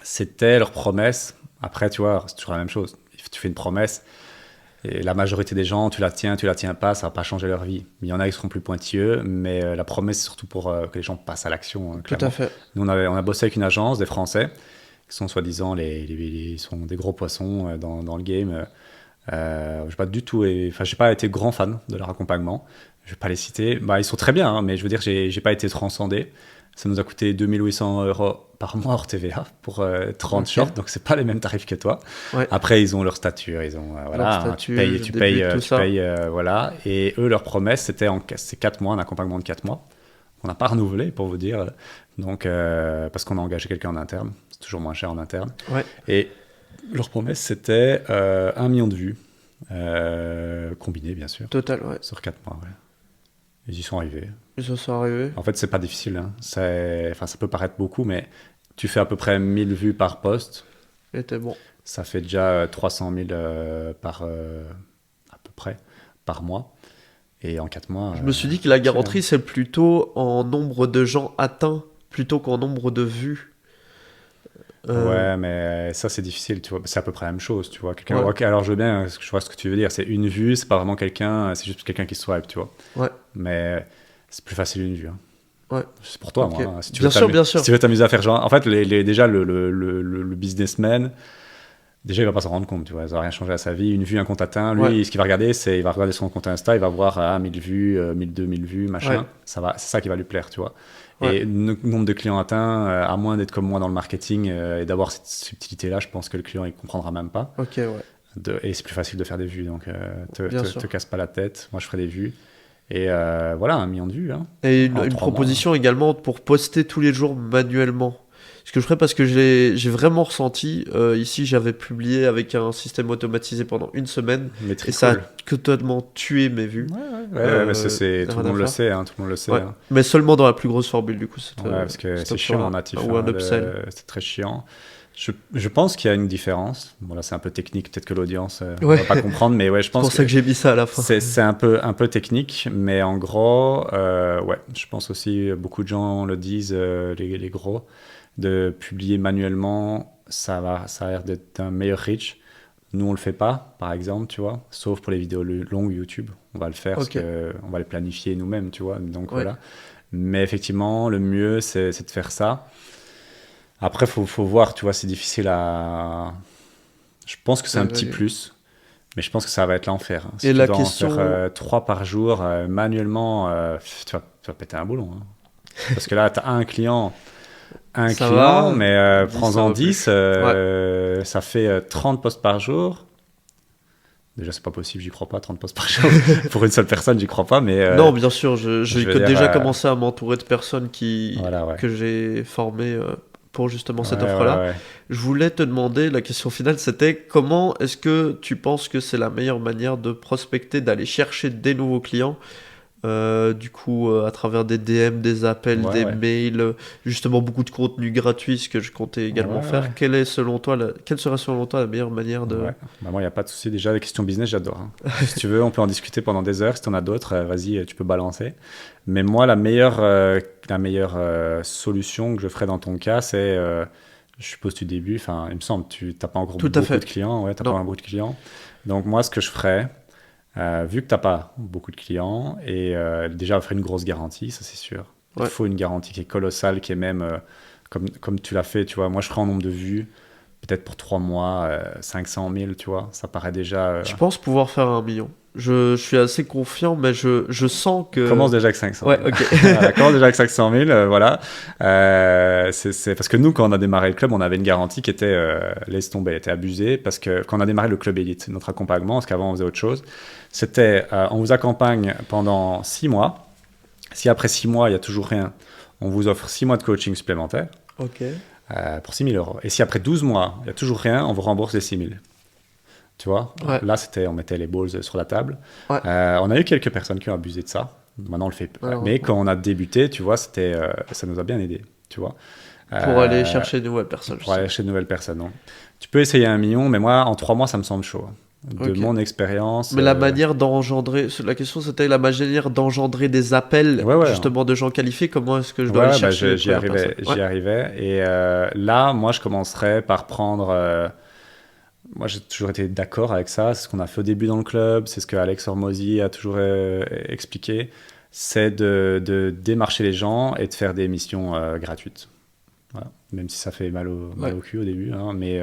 C'était leur promesse. Après, tu vois, c'est toujours la même chose. Tu fais une promesse et la majorité des gens, tu la tiens pas, ça va pas changer leur vie. Mais il y en a qui seront plus pointilleux, mais la promesse, c'est surtout pour que les gens passent à l'action. Tout Clairement. à fait. Nous, on a bossé avec une agence, des Français, qui sont soi-disant ils sont des gros poissons dans le game. J'ai pas du tout, j'ai pas été grand fan de leur accompagnement. Je vais pas les citer. Bah, ils sont très bien, hein, mais je veux dire, j'ai pas été transcendé. Ça nous a coûté 2800 € par mois hors TVA pour 30 Ok. shorts, donc c'est pas les mêmes tarifs que toi. Ouais. Après, ils ont leur stature, ils ont voilà, Leur hein, statut, tu le payes, début, tout ça. voilà. Et eux, leur promesse, c'est 4 mois, un accompagnement de 4 mois. On n'a pas renouvelé, pour vous dire. Donc, parce qu'on a engagé quelqu'un en interne, c'est toujours moins cher en interne. Ouais. Et leur promesse, c'était 1 million de vues, combinées, bien sûr, Total, ouais. sur 4 mois. Ouais. Ils y sont arrivés. Ils en sont arrivés. En fait, c'est pas difficile. Hein. Ça peut paraître beaucoup, mais tu fais à peu près 1000 vues par post. Et t'es bon. Ça fait déjà 300 000 à peu près par mois. Et en 4 mois. Je me suis dit que la garantie, c'est plutôt en nombre de gens atteints plutôt qu'en nombre de vues. Ouais, mais ça, c'est difficile, tu vois. C'est à peu près la même chose, tu vois. Ouais. Ok, alors, je veux bien, je vois ce que tu veux dire. C'est une vue, c'est pas vraiment quelqu'un, c'est juste quelqu'un qui swipe, tu vois. Ouais. Mais c'est plus facile une vue. Hein. Ouais. C'est pour toi, Ok. moi. Hein. Si tu Bien veux sûr, bien sûr. Si tu veux t'amuser à faire genre. En fait, déjà, le businessman, déjà, il va pas s'en rendre compte, tu vois. Ça va rien changer à sa vie. Une vue, un compte atteint. Lui, Ouais. ce qu'il va regarder, il va regarder son compte Insta, il va voir 1000 vues, 1000 vues, machin. Ouais. C'est ça qui va lui plaire, tu vois. Ouais. Et le nombre de clients atteints, à moins d'être comme moi dans le marketing et d'avoir cette subtilité-là, je pense que le client, il comprendra même pas. Ok, ouais. Et c'est plus facile de faire des vues, donc Bien sûr. te casse pas la tête. Moi, je ferai des vues. Et voilà, 1 million de vues. Hein. Et En une 3 proposition également pour poster tous les jours manuellement. Ce que je ferais parce que j'ai vraiment ressenti, ici j'avais publié avec un système automatisé pendant une semaine Mais très et ça cool. a totalement tué mes vues. Ouais, mais tout le rien à monde le faire. sait, hein, tout le monde le sait. Ouais. Hein. Mais seulement dans la plus grosse formule du coup. Ouais, parce que c'est chiant en natif. Ou un hein, upsell. c'est très chiant. Je pense qu'il y a une différence. Bon, là, c'est un peu technique, peut-être que l'audience ne Ouais. va pas comprendre, mais ouais, je C'est pour pense ça que j'ai mis ça à la fin. c'est un peu technique, mais en gros, ouais, je pense aussi, beaucoup de gens le disent, les gros, de publier manuellement, ça a l'air d'être un meilleur reach. Nous, on le fait pas, par exemple, tu vois, sauf pour les vidéos longues YouTube. On va le faire parce Ok. qu'on va les planifier nous-mêmes, tu vois. Donc Ouais. voilà. Mais effectivement, le mieux, c'est de faire ça. Après, faut voir, tu vois, c'est difficile à. Je pense que c'est un petit plus, mais je pense que ça va être l'enfer. Hein. Si Et tu la dois question- en faire 3 par jour, manuellement, tu vas péter un boulon. Hein. Parce que là, tu as un client, Ça va, mais 10, ça prends-en va 10, plus. ça fait 30 posts par jour. Déjà, c'est pas possible, j'y crois pas, 30 postes par jour. Pour une seule personne, j'y crois pas, mais... Non, bien sûr, j'ai déjà dire, commencé à m'entourer de personnes voilà, ouais. que j'ai formées pour justement cette Ouais, offre-là. ouais, ouais. Je voulais te demander, la question finale, c'était comment est-ce que tu penses que c'est la meilleure manière de prospecter, d'aller chercher des nouveaux clients, du coup, à travers des DM, des appels, Ouais, des ouais. mails, justement beaucoup de contenu gratuit, ce que je comptais également Ouais, faire. ouais. Quelle serait selon toi la meilleure manière de... Ouais. Bah, moi, il n'y a pas de souci. Déjà, les questions business, j'adore. Hein. Si tu veux, on peut en discuter pendant des heures. Si tu en as d'autres, vas-y, tu peux balancer. Mais moi, la meilleure solution que je ferais dans ton cas, c'est, je suppose, tu débutes. Enfin, il me semble, tu n'as pas encore Tout à beaucoup de fait. clients. Ouais, t'as pas Non. encore beaucoup de clients. Donc, moi, ce que je ferais, vu que tu n'as pas beaucoup de clients, et déjà, offrir une grosse garantie, ça, c'est sûr. Il Ouais. faut une garantie qui est colossale, qui est même, comme tu l'as fait, tu vois. Moi, je ferais en nombre de vues. Peut-être pour 3 mois, 500 000, tu vois, ça paraît déjà... Je pense pouvoir faire 1 million. Je suis assez confiant, mais je sens que... Commence déjà avec 500 000. Ouais, ok. Voilà, commence déjà avec 500 000, voilà. C'est parce que nous, quand on a démarré le club, on avait une garantie qui était, laisse tomber, elle était abusée, parce que quand on a démarré le club élite, notre accompagnement, parce qu'avant on faisait autre chose, c'était, on vous accompagne pendant 6 mois. Si après 6 mois, il n'y a toujours rien, on vous offre 6 mois de coaching supplémentaire. Ok. Pour 6 000 euros. Et si après 12 mois, il n'y a toujours rien, on vous rembourse les 6 000. Tu vois, Ouais. là, on mettait les balls sur la table. Ouais. On a eu quelques personnes qui ont abusé de ça. Maintenant, on le fait. Alors, Mais quand on a débuté, tu vois, ça nous a bien aidé. Tu vois. pour aller chercher de nouvelles personnes. Pour aller chez de nouvelles personnes. Non. Tu peux essayer 1 million, mais moi, en 3 mois, ça me semble chaud. De Ok. mon expérience. Mais la manière d'engendrer... La question, c'était la manière d'engendrer des appels, Ouais. justement, de gens qualifiés. Comment est-ce que je dois aller Bah, chercher les j'y premières arrivais. personnes? J'y arrivais. Et là, moi, je commencerais par prendre... moi, j'ai toujours été d'accord avec ça. C'est ce qu'on a fait au début dans le club. C'est ce que Alex Hormozy a toujours expliqué. C'est de démarcher les gens et de faire des missions gratuites. Voilà. Même si ça fait mal au cul au début. Hein, mais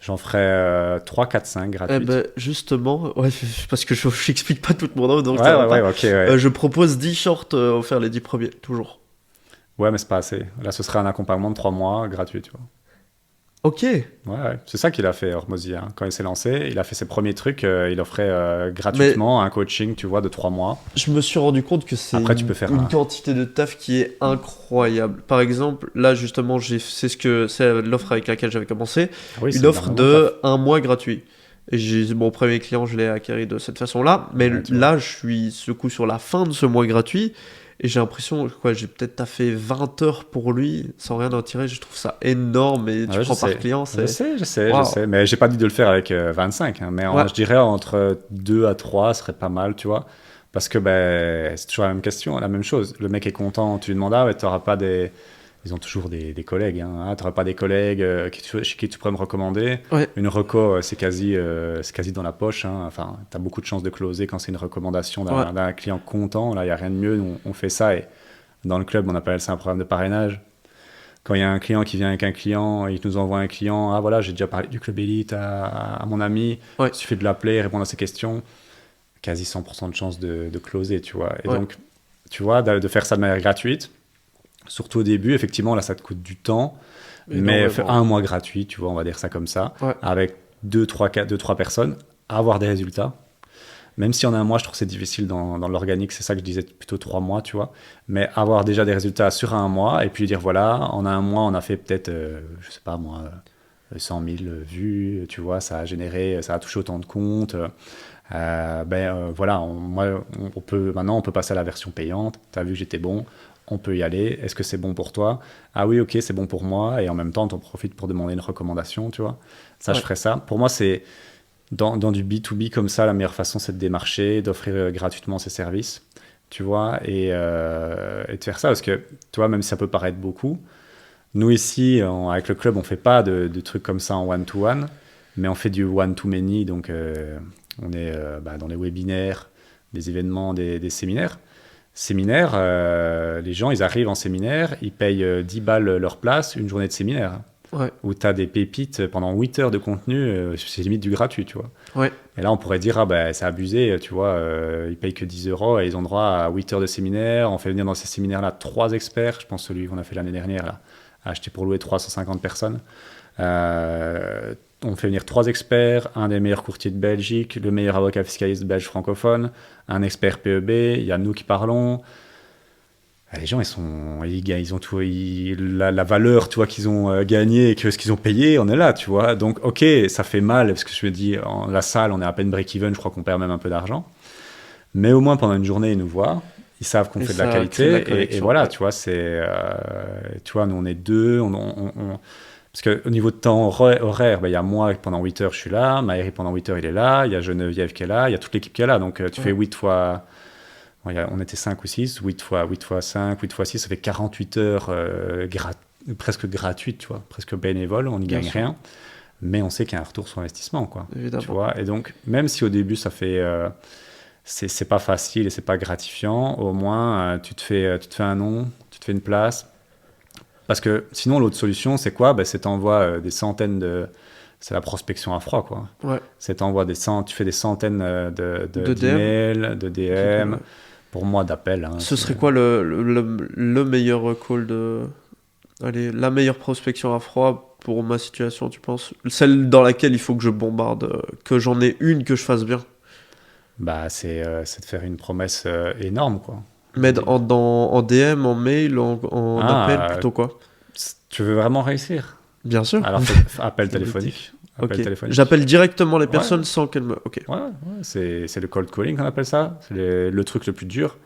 j'en ferai 3, 4, 5 gratuites. Eh ben, justement, ouais, parce que je n'explique pas toute mon offre, donc Ouais, ça va pas. ok. Ouais. Je propose 10 shorts offerts les 10 premiers, toujours. Ouais, mais c'est pas assez. Là, ce serait un accompagnement de 3 mois gratuit, tu vois. Ok. Ouais. C'est ça qu'il a fait, Hormozy. Hein. Quand il s'est lancé, il a fait ses premiers trucs. Il offrait gratuitement un coaching, tu vois, de 3 mois. Je me suis rendu compte que c'est Après, tu peux faire une quantité de taf qui est incroyable. Par exemple, là, justement, c'est l'offre avec laquelle j'avais commencé. Oui, Une offre de 1 mois gratuit. Et mon premier client, je l'ai acquis de cette façon-là. Mais Ouais, là, je suis ce coup sur la fin de ce mois gratuit. Et j'ai l'impression, j'ai peut-être taffé 20 heures pour lui, sans rien en tirer. Je trouve ça énorme. Et tu prends par client, c'est... Je sais. Mais j'ai pas dit de le faire avec 25. Hein, mais je dirais entre 2 à 3 serait pas mal, tu vois. Parce que c'est toujours la même question, la même chose. Le mec est content, tu lui demandes, ouais, t'auras pas des... Ils ont toujours des collègues. Hein. Tu n'auras pas des collègues chez qui tu pourrais me recommander. Ouais. Une reco, c'est quasi dans la poche. Hein. Enfin, tu as beaucoup de chances de closer quand c'est une recommandation d'un client content. Là, il n'y a rien de mieux. On fait ça. Et dans le club, on appelle ça un programme de parrainage. Quand il y a un client qui vient avec un client, il nous envoie un client. Ah voilà, j'ai déjà parlé du club élite à mon ami. Ouais. Il suffit de l'appeler, répondre à ses questions. Quasi 100% de chances de closer, tu vois. Et donc, tu vois, de faire ça de manière gratuite. Surtout au début, effectivement, là, ça te coûte du temps, mais faire 1 mois gratuit, tu vois, on va dire ça comme ça, avec 2-3 personnes, avoir des résultats. Même si en 1 mois, je trouve que c'est difficile dans l'organique, c'est ça que je disais, plutôt 3 mois, tu vois, mais avoir déjà des résultats sur 1 mois, et puis dire, voilà, en 1 mois, on a fait peut-être, je sais pas moi, 100 000 vues, tu vois, ça a touché autant de comptes. Voilà, maintenant, on peut passer à la version payante, tu as vu que j'étais bon. On peut y aller. Est-ce que c'est bon pour toi? Ah oui, ok, c'est bon pour moi. Et en même temps, tu en profites pour demander une recommandation, tu vois. Ça, je ferais ça. Pour moi, c'est dans du B2B comme ça, la meilleure façon, c'est de démarcher, d'offrir gratuitement ses services, tu vois, et de faire ça. Parce que, tu vois, même si ça peut paraître beaucoup, nous ici, avec le club, on ne fait pas de trucs comme ça en one-to-one, mais on fait du one-to-many. Donc, on est dans les webinaires, des événements, des séminaires. Séminaire, les gens, ils arrivent en séminaire, ils payent 10 balles leur place, une journée de séminaire, où tu as des pépites pendant 8 heures de contenu, c'est limite du gratuit, tu vois. Ouais. Et là, on pourrait dire, c'est abusé, tu vois, ils payent que 10 euros et ils ont droit à 8 heures de séminaire. On fait venir dans ces séminaires-là 3 experts, je pense celui qu'on a fait l'année dernière, là, acheté pour louer 350 personnes. on fait venir 3 experts, un des meilleurs courtiers de Belgique, le meilleur avocat fiscaliste belge francophone, un expert PEB, il y a nous qui parlons. Les gens, ils ont tout, la valeur, tu vois, qu'ils ont gagné et que ce qu'ils ont payé, on est là, tu vois. Donc, ok, ça fait mal, parce que je me dis, la salle, on est à peine break-even, je crois qu'on perd même un peu d'argent. Mais au moins, pendant une journée, ils nous voient, ils savent qu'on fait de la qualité, et voilà, tu vois, tu vois, nous, on est 2, parce qu'au niveau de temps horaire, il y a moi, pendant 8 heures, je suis là, Maëri, pendant 8 heures, il est là, il y a Geneviève qui est là, il y a toute l'équipe qui est là, donc tu fais 8 fois... on était 5 ou 6, 8 fois 5, 8 fois 6, ça fait 48 heures presque gratuites, tu vois, presque bénévoles, on n'y gagne rien, mais on sait qu'il y a un retour sur investissement, quoi. Évidemment. Tu vois, et donc, même si au début, ça fait... c'est pas facile et c'est pas gratifiant, au moins, tu te fais un nom, tu te fais une place. Parce que sinon, l'autre solution, c'est quoi? C'est t'envoies des centaines de... C'est la prospection à froid, quoi. Ouais. C'est tu fais des centaines d'emails, de DM, pour moi d'appels. Hein, ce serait quoi le meilleur call Allez, la meilleure prospection à froid pour ma situation, tu penses? Celle dans laquelle il faut que je bombarde, que j'en ai une, que je fasse bien. C'est de faire une promesse énorme, quoi. Mais en DM, en mail, en appel, plutôt quoi? Tu veux vraiment réussir? Bien sûr. Alors, appel téléphonique. Okay. J'appelle directement les personnes sans qu'elles me... Ok. Ouais, c'est le cold calling qu'on appelle ça. C'est le truc le plus dur.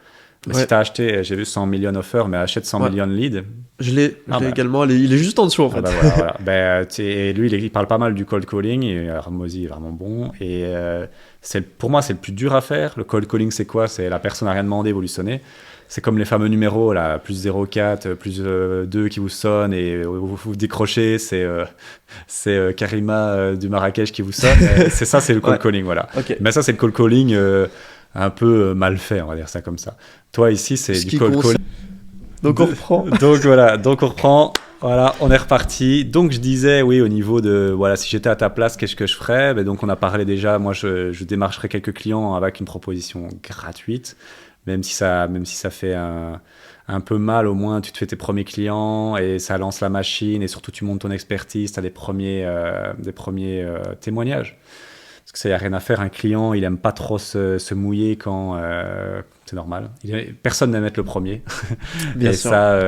Si tu as acheté, j'ai vu 100 millions offers, mais achète 100 millions leads. Je l'ai également, il est juste en dessous en fait. Voilà. Et lui, il parle pas mal du cold calling, et Mozy est vraiment bon. Et pour moi, c'est le plus dur à faire. Le cold calling, c'est quoi? C'est la personne n'a rien demandé, vous lui sonnez. C'est comme les fameux numéros, là, plus 04, plus 2 qui vous sonnent et vous décrochez, c'est Karima du Marrakech qui vous sonne. C'est ça, c'est le cold calling, voilà. Okay. Mais ça, c'est le cold calling un peu mal fait, on va dire ça comme ça. Toi, ici, c'est du cold calling. Donc on reprend. Donc on reprend. Voilà, on est reparti. Donc je disais, oui, au niveau de, voilà, si j'étais à ta place, qu'est-ce que je ferais? Donc on a parlé déjà, moi je démarcherais quelques clients avec une proposition gratuite. Même si ça fait un peu mal, au moins tu te fais tes premiers clients et ça lance la machine et surtout tu montes ton expertise, tu as des premiers témoignages. Parce que ça, il n'y a rien à faire. Un client, il n'aime pas trop se mouiller quand... c'est normal. Personne n'aime être le premier. Bien et sûr. Ça,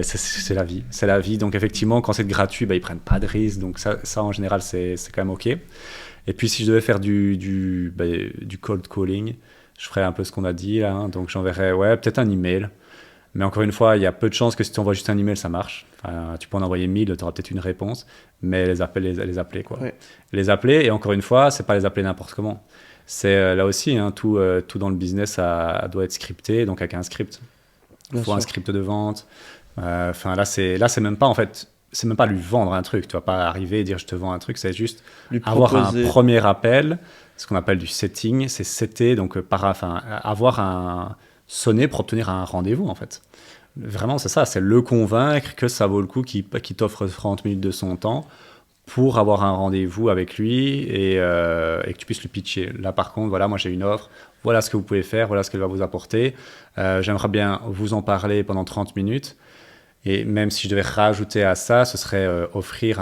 c'est la vie. C'est la vie. Donc effectivement, quand c'est gratuit, ils ne prennent pas de risques. Donc ça, en général, c'est quand même OK. Et puis si je devais faire du cold calling, je ferais un peu ce qu'on a dit là, hein. Donc j'enverrais peut-être un email. Mais encore une fois, il y a peu de chances que si tu envoies juste un email, ça marche. Enfin, tu peux en envoyer 1000, tu auras peut-être une réponse. Mais les appeler, quoi. Ouais. Les appeler, et encore une fois, c'est pas les appeler n'importe comment. C'est là aussi, hein, tout dans le business doit être scripté, donc avec un script. Il faut un script de vente. Enfin, là, c'est même pas, en fait, c'est même pas lui vendre un truc. Tu vas pas arriver et dire je te vends un truc, c'est juste avoir un premier appel, ce qu'on appelle du setting, c'est setter, donc sonner pour obtenir un rendez-vous, en fait. Vraiment, c'est ça, c'est le convaincre que ça vaut le coup qu'il t'offre 30 minutes de son temps pour avoir un rendez-vous avec lui et que tu puisses lui pitcher. Là, par contre, voilà, moi j'ai une offre, voilà ce que vous pouvez faire, voilà ce qu'elle va vous apporter. J'aimerais bien vous en parler pendant 30 minutes. Et même si je devais rajouter à ça, ce serait offrir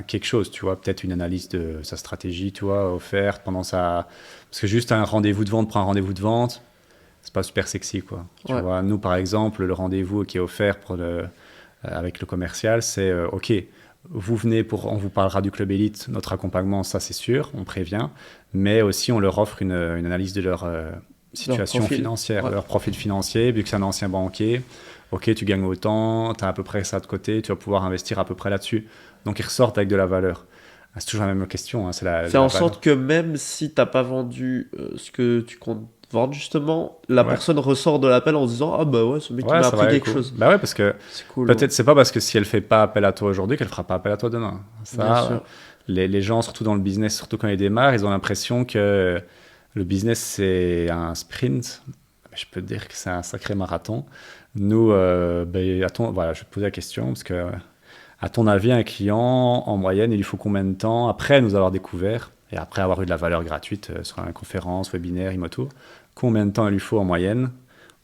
quelque chose, tu vois, peut-être une analyse de sa stratégie, tu vois, offerte pendant sa... Parce que juste un rendez-vous de vente pour un rendez-vous de vente, c'est pas super sexy, quoi. Tu vois, nous, par exemple, le rendez-vous qui est offert avec le commercial, c'est OK, vous venez on vous parlera du Club Elite, notre accompagnement, ça c'est sûr, on prévient, mais aussi on leur offre une analyse de leur situation financière, leur profil financier, vu que c'est un ancien banquier. OK, tu gagnes autant, tu as à peu près ça de côté, tu vas pouvoir investir à peu près là-dessus. Donc ils ressortent avec de la valeur. C'est toujours la même question. Hein, c'est en sorte que même si tu n'as pas vendu ce que tu comptes vendre, justement, la personne ressort de l'appel en se disant « Ah bah ouais, ce mec il m'a appris quelque chose. » Bah ouais, parce que peut-être c'est pas parce que si elle fait pas appel à toi aujourd'hui qu'elle fera pas appel à toi demain. Ça, les gens, surtout dans le business, surtout quand ils démarrent, ils ont l'impression que le business c'est un sprint. Je peux te dire que c'est un sacré marathon. Nous, voilà, je vais te poser la question parce que à ton avis, un client, en moyenne, il lui faut combien de temps après nous avoir découvert et après avoir eu de la valeur gratuite sur une conférence, webinaire, Imotour, combien de temps il lui faut en moyenne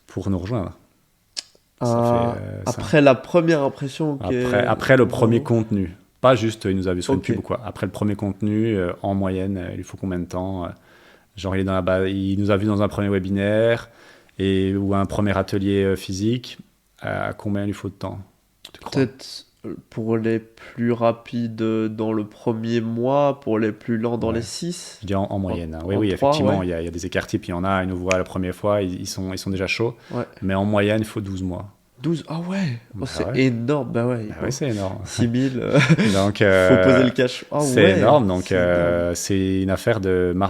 pour nous rejoindre? Après la première impression après le premier contenu. Pas juste, il nous a vu sur une Ok. pub ou quoi. Après le premier contenu, en moyenne, il lui faut combien de temps genre, il est dans la base, il nous a vu dans un premier webinaire ou un premier atelier physique. Combien il lui faut de temps, tu crois? Peut-être pour les plus rapides dans le premier mois, pour les plus lents dans Ouais. les 6. Je dis en moyenne. Hein. Oui, en oui, 3, effectivement, ouais. il y a des écarts types. Il y en a, ils nous voient la première fois, ils sont déjà chauds. Ouais. Mais en moyenne, il faut 12 mois. 12, ah ouais, oh, Bah c'est ouais. énorme, bah ouais, Bah oui, c'est énorme. 6000, Donc, faut poser le cash. Ah c'est ouais, énorme. Donc, c'est énorme. c'est une affaire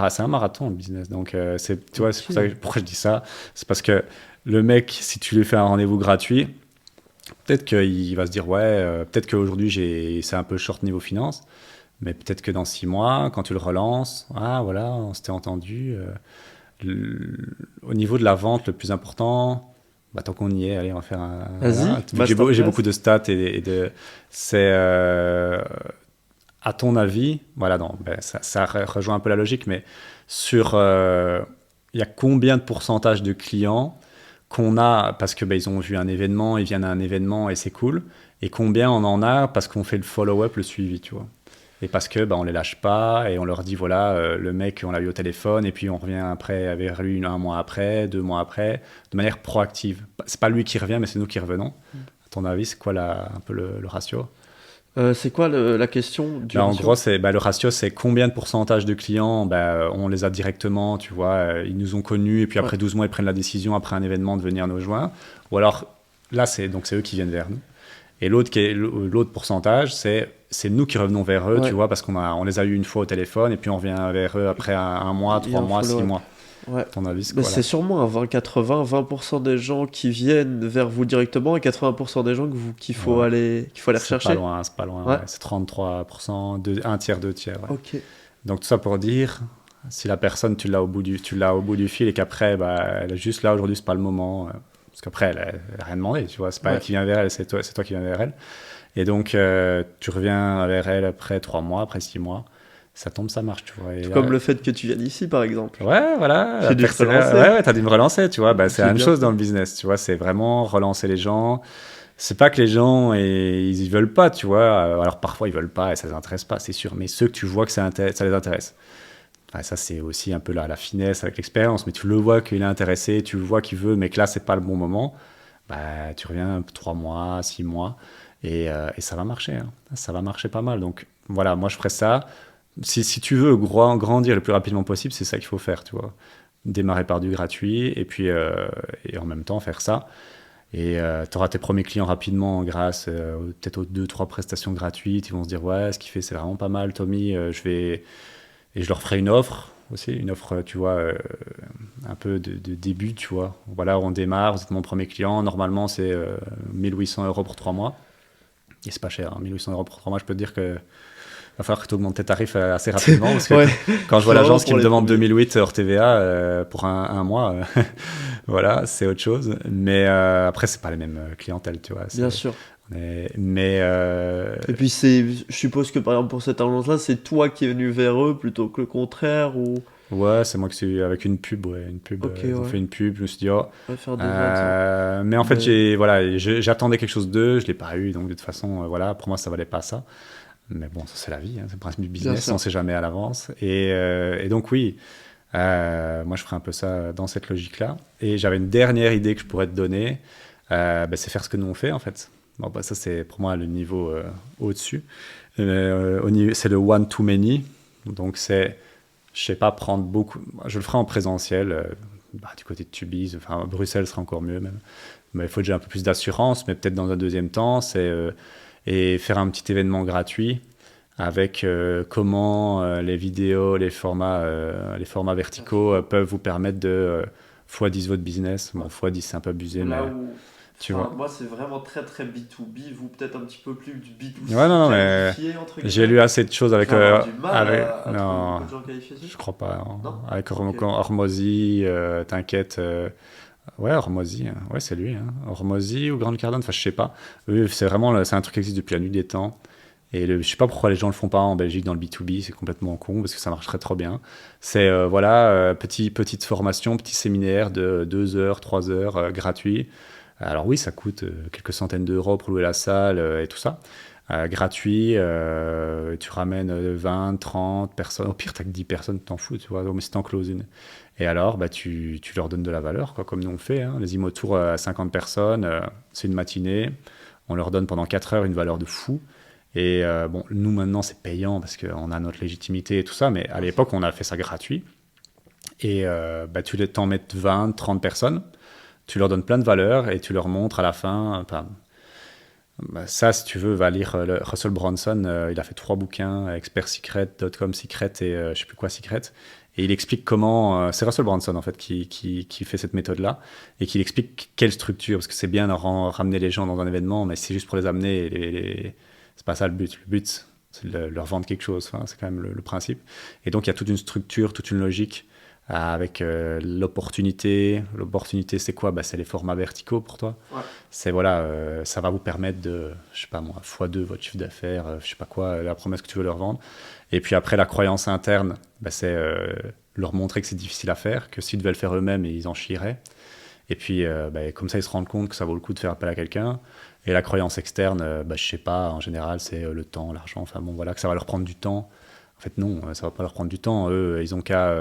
c'est un marathon, le business. Donc, tu vois, c'est pour ça pourquoi je dis ça. C'est parce que le mec, si tu lui fais un rendez-vous gratuit, peut-être qu'il va se dire, ouais, peut-être qu'aujourd'hui, c'est un peu short niveau finance. Mais peut-être que dans 6 mois, quand tu le relances, ah voilà, on s'était entendu. Au niveau de la vente, le plus important, bah, tant qu'on y est, allez, on va faire un. Vas-y, Voilà. J'ai masterclass. beaucoup de stats c'est. À ton avis, voilà, non, ben, ça rejoint un peu la logique, mais il y a combien de pourcentage de clients qu'on a parce que ben, ils ont vu un événement, ils viennent à un événement et c'est cool, et combien on en a parce qu'on fait le follow-up, le suivi, tu vois. Et parce que ben, on les lâche pas et on leur dit voilà, le mec, on l'a eu au téléphone et puis on revient après vers lui un mois après, 2 mois après, de manière proactive. C'est pas lui qui revient, mais c'est nous qui revenons. À ton avis, c'est quoi un peu le ratio? C'est quoi la question du En ratio? gros, le ratio, c'est combien de pourcentage de clients, on les a directement, tu vois, ils nous ont connus, et puis après Ouais. 12 mois, ils prennent la décision, après un événement, de venir nous joindre. Ou alors, là, c'est eux qui viennent vers nous. Et l'autre pourcentage, c'est nous qui revenons vers eux, Ouais. tu vois, parce on les a eu une fois au téléphone, et puis on revient vers eux après un mois, Il y 3 a un mois, 6 follow-up. mois. Ouais. À ton avis, c'est Mais quoi là? c'est sûrement un 20-80, 20% des gens qui viennent vers vous directement et 80% des gens qu'il faut Ouais. aller C'est pas rechercher. loin, c'est pas loin. Ouais. Ouais. C'est 33%, un tiers, 2 tiers. Ouais. Ok. Donc tout ça pour dire, si la personne tu l'as au bout du fil et qu'après elle est juste là aujourd'hui, c'est pas le moment, parce qu'après elle a rien demandé, tu vois, c'est pas Ouais. elle qui vient vers elle, c'est toi qui viens vers elle. Et donc tu reviens vers elle après 3 mois, après 6 mois, ça tombe, ça marche, tu vois. Et Tout là, comme le fait que tu viennes ici, par exemple. ouais, voilà, J'ai dû te relancer. ouais, t'as dû me relancer, tu vois. C'est J'ai la même bien chose fait. dans le business, tu vois. C'est vraiment relancer les gens. C'est pas que les gens ils y veulent pas, tu vois. Alors parfois ils veulent pas et ça les intéresse pas, c'est sûr. Mais ceux que tu vois que ça les intéresse. Enfin, ça c'est aussi un peu la finesse avec l'expérience. Mais tu le vois qu'il est intéressé, tu le vois qu'il veut, mais que là c'est pas le bon moment. Bah tu reviens 3 mois, 6 mois et ça va marcher. Hein. Ça va marcher pas mal. Donc voilà, moi je ferais ça. Si tu veux grandir le plus rapidement possible, c'est ça qu'il faut faire, tu vois. Démarrer par du gratuit et puis et en même temps faire ça. Et tu auras tes premiers clients rapidement grâce peut-être aux 2-3 prestations gratuites. Ils vont se dire ouais, ce qu'il fait c'est vraiment pas mal, Tommy. Et je leur ferai une offre aussi, une offre, tu vois, un peu de début, tu vois. Voilà, on démarre, vous êtes mon premier client. Normalement, c'est 1800 € pour 3 mois. Et c'est pas cher, hein, 1800 € pour 3 mois. Je peux te dire que va falloir que tu augmentes tes tarifs assez rapidement parce que Ouais. quand je vois Vraiment l'agence qui pour me les demande premiers. 2008 hors TVA pour un mois, voilà, c'est autre chose. Mais après, c'est pas les mêmes clientèles, tu vois. Bien sûr. Mais Et puis je suppose que par exemple pour cette agence-là, c'est toi qui es venu vers eux plutôt que le contraire ou ouais, c'est moi qui suis avec une pub, ouais, une pub. Ok, Ils ont ouais. fait une pub, je me suis dit oh. va faire des ventes. Mais en fait, Mais- j'attendais quelque chose d'eux, je l'ai pas eu, donc de toute façon, voilà, pour moi, ça valait pas ça. Mais bon, ça c'est la vie, hein, c'est le principe du Bien business, sûr. on sait jamais à l'avance. Et donc oui, moi je ferai un peu ça dans cette logique-là. Et j'avais une dernière idée que je pourrais te donner, c'est faire ce que nous on fait en fait. Bon, ça c'est pour moi le niveau au-dessus. C'est le one to many, donc c'est, je sais pas, prendre beaucoup. Je le ferai en présentiel, du côté de Tubize, enfin Bruxelles sera encore mieux même. Mais il faut déjà un peu plus d'assurance, mais peut-être dans un deuxième temps, et faire un petit événement gratuit avec comment les vidéos, les formats verticaux peuvent vous permettre de x10 votre business. Bon, x10 c'est un peu abusé, mais tu vois. Moi, c'est vraiment très très B2B, vous peut-être un petit peu plus du B2C Ouais, non, mais qualifié, entre j'ai guillemets. lu assez de choses avec... Je vais avoir du mal à trouver non, beaucoup de gens qualifiés dessus. je crois pas. Hein. Non. Avec Ok. Hormozy, t'inquiète. Ouais, Hormozy, hein. Ouais, c'est lui. Hein. Hormozy ou Grande Cardone, enfin, je sais pas. Oui, c'est vraiment, c'est un truc qui existe depuis la nuit des temps. Et je sais pas pourquoi les gens le font pas en Belgique dans le B2B, c'est complètement con parce que ça marcherait trop bien. C'est petite formation, petit séminaire de 2 heures, 3 heures gratuit. Alors oui, ça coûte quelques centaines d'euros pour louer la salle et tout ça. gratuit, tu ramènes 20, 30 personnes, au pire t'as que 10 personnes, tu t'en fous, tu vois, mais si t'en closes une. Et alors, tu leur donnes de la valeur, quoi, comme nous on le fait, hein. Les Imotours à 50 personnes, c'est une matinée, on leur donne pendant 4 heures une valeur de fou. Et bon, nous maintenant c'est payant parce qu'on a notre légitimité et tout ça, mais à l'époque on a fait ça gratuit. Et tu t'en mets 20, 30 personnes, tu leur donnes plein de valeurs et tu leur montres à la fin. Ça, si tu veux, va lire Russell Brunson. Il a fait 3 bouquins, Expert Secret, Dotcom Secret et je sais plus quoi Secret. Et il explique comment. C'est Russell Brunson en fait qui fait cette méthode-là et qui explique quelle structure, parce que c'est bien de ramener les gens dans un événement, mais c'est juste pour les amener. C'est pas ça le but. Le but, c'est de leur vendre quelque chose. Enfin, c'est quand même le principe. Et donc, il y a toute une structure, toute une logique avec l'opportunité. L'opportunité, c'est quoi? C'est les formats verticaux pour toi. Ouais. C'est voilà, ça va vous permettre de, je sais pas moi, x2 votre chiffre d'affaires, je sais pas quoi, la promesse que tu veux leur vendre. Et puis après, la croyance interne, c'est leur montrer que c'est difficile à faire, que s'ils devaient le faire eux-mêmes, ils en chieraient. Et puis, comme ça, ils se rendent compte que ça vaut le coup de faire appel à quelqu'un. Et la croyance externe, je sais pas, en général, c'est le temps, l'argent, enfin bon, voilà, que ça va leur prendre du temps. En fait, non, ça va pas leur prendre du temps. Eux, ils ont qu'à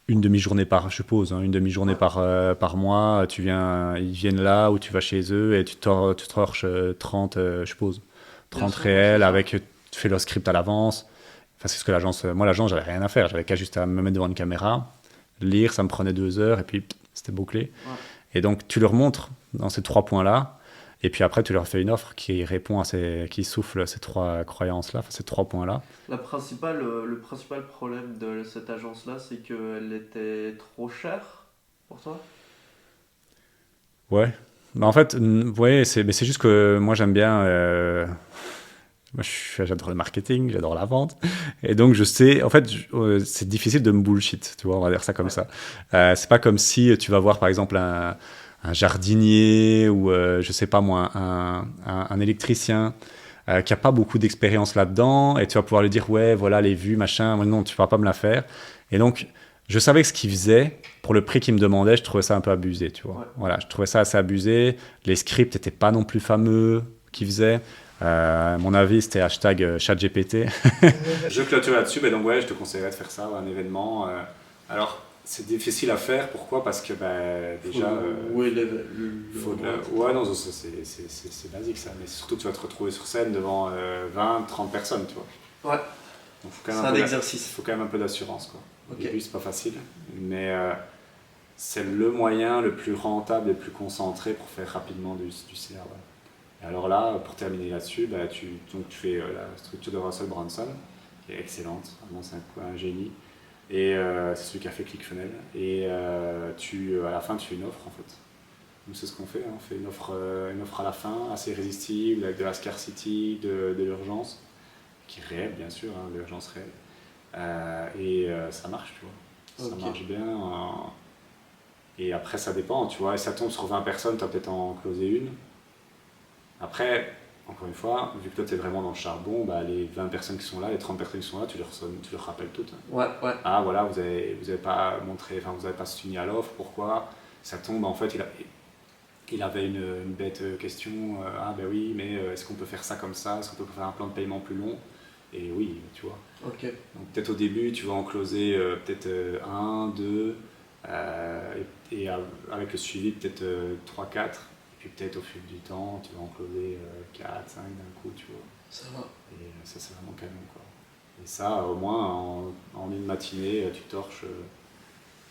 une demi-journée par, je suppose, une demi-journée par mois, ils viennent là où tu vas chez eux et tu torches 30, je suppose, 30 réels avec, tu fais le script à l'avance. Enfin, c'est ce que l'agence, moi l'agence, j'avais rien à faire, j'avais qu'à juste à me mettre devant une caméra, lire, ça me prenait 2 heures et puis c'était bouclé. Ouais. Et donc tu leur montres dans ces 3 points-là. Et puis après, tu leur fais une offre qui répond qui souffle ces 3 croyances-là, ces 3 points-là. Le principal problème de cette agence-là, c'est qu'elle était trop chère pour toi? Ouais. En fait, ouais, c'est juste que moi, j'aime bien... Moi, j'adore le marketing, j'adore la vente. Et donc, je sais... En fait, c'est difficile de me bullshit, tu vois, on va dire ça comme ça. C'est pas comme si tu vas voir, par exemple, un jardinier ou je sais pas moi un électricien qui a pas beaucoup d'expérience là-dedans et tu vas pouvoir lui dire ouais voilà les vues machin, non tu vas pas me la faire. Et donc je savais que ce qu'il faisait pour le prix qu'il me demandait, je trouvais ça un peu abusé, tu vois. Ouais. Voilà, je trouvais ça assez abusé. Les scripts étaient pas non plus fameux qu'il faisait. Mon avis c'était #ChatGPT. Je clôture là-dessus, mais donc ouais, je te conseillerais de faire ça, un événement. Alors c'est difficile à faire, pourquoi? Parce que déjà... ouais, non, c'est basique ça, mais surtout tu vas te retrouver sur scène devant 20, 30 personnes, tu vois. Ouais, donc, c'est un exercice. Il faut quand même un peu d'assurance, quoi. Au okay. début c'est pas facile, mais c'est le moyen le plus rentable et le plus concentré pour faire rapidement du CA. Ouais. Et alors là, pour terminer là-dessus, tu fais la structure de Russell Brunson, qui est excellente, vraiment c'est un génie. Et c'est celui qui a fait ClickFunnels. Et à la fin, tu fais une offre en fait. Donc c'est ce qu'on fait. On fait une offre à la fin, assez irrésistible, avec de la scarcity, de l'urgence, qui est réelle bien sûr, l'urgence réelle. Et ça marche, tu vois. Ça marche bien. Et après, ça dépend, tu vois. Et ça tombe sur 20 personnes, tu vas peut-être en closer une. Après, encore une fois, vu que toi tu es vraiment dans le charbon, les 20 personnes qui sont là, les 30 personnes qui sont là, tu leur rappelles toutes. Ouais. Ah voilà, vous avez pas montré, vous n'avez pas soutenu à l'offre, pourquoi? Ça tombe, en fait, il avait une bête question, oui, mais est-ce qu'on peut faire ça comme ça? Est-ce qu'on peut faire un plan de paiement plus long? Et oui, tu vois. Ok. Donc peut-être au début, tu vas en closer peut-être 1, 2, et avec le suivi peut-être 3, 4. Puis peut-être au fil du temps, tu vas en closer 4, 5 d'un coup, tu vois. Ça va. Et ça, c'est vraiment canon, quoi. Et ça, au moins, en une matinée, tu torches,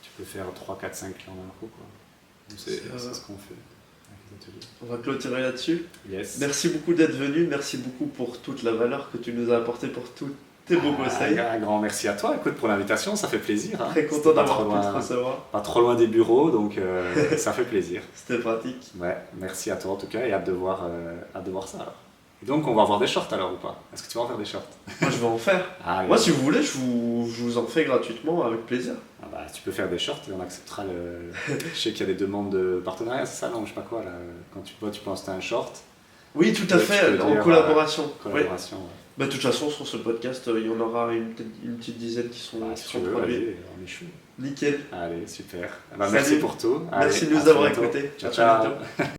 tu peux faire 3, 4, 5 clients d'un coup, quoi. Donc c'est ce qu'on fait avec les ateliers. On va clôturer là-dessus. Yes. Merci beaucoup d'être venu, merci beaucoup pour toute la valeur que tu nous as apportée, pour tous tes beaux conseils. Un grand merci à toi, écoute, pour l'invitation, ça fait plaisir. Très content d'avoir pu te recevoir. Pas trop loin des bureaux, donc ça fait plaisir. C'était pratique. Ouais, merci à toi en tout cas, et hâte de voir ça alors. Et donc on va avoir des shorts alors ou pas? Est-ce que tu vas en faire des shorts? Moi je vais en faire. Moi si vous voulez, je vous en fais gratuitement avec plaisir. Tu peux faire des shorts et on acceptera je sais qu'il y a des demandes de partenariat, c'est ça, non? Je sais pas quoi là. Quand tu peux installer un short. Oui, tout à fait, en collaboration. Collaboration, ouais. De toute façon, sur ce podcast, il y en aura une petite dizaine qui sont produits. Allez, on est chaud. Nickel. Allez, super. Merci pour tout. Merci de nous avoir écoutés. Ciao.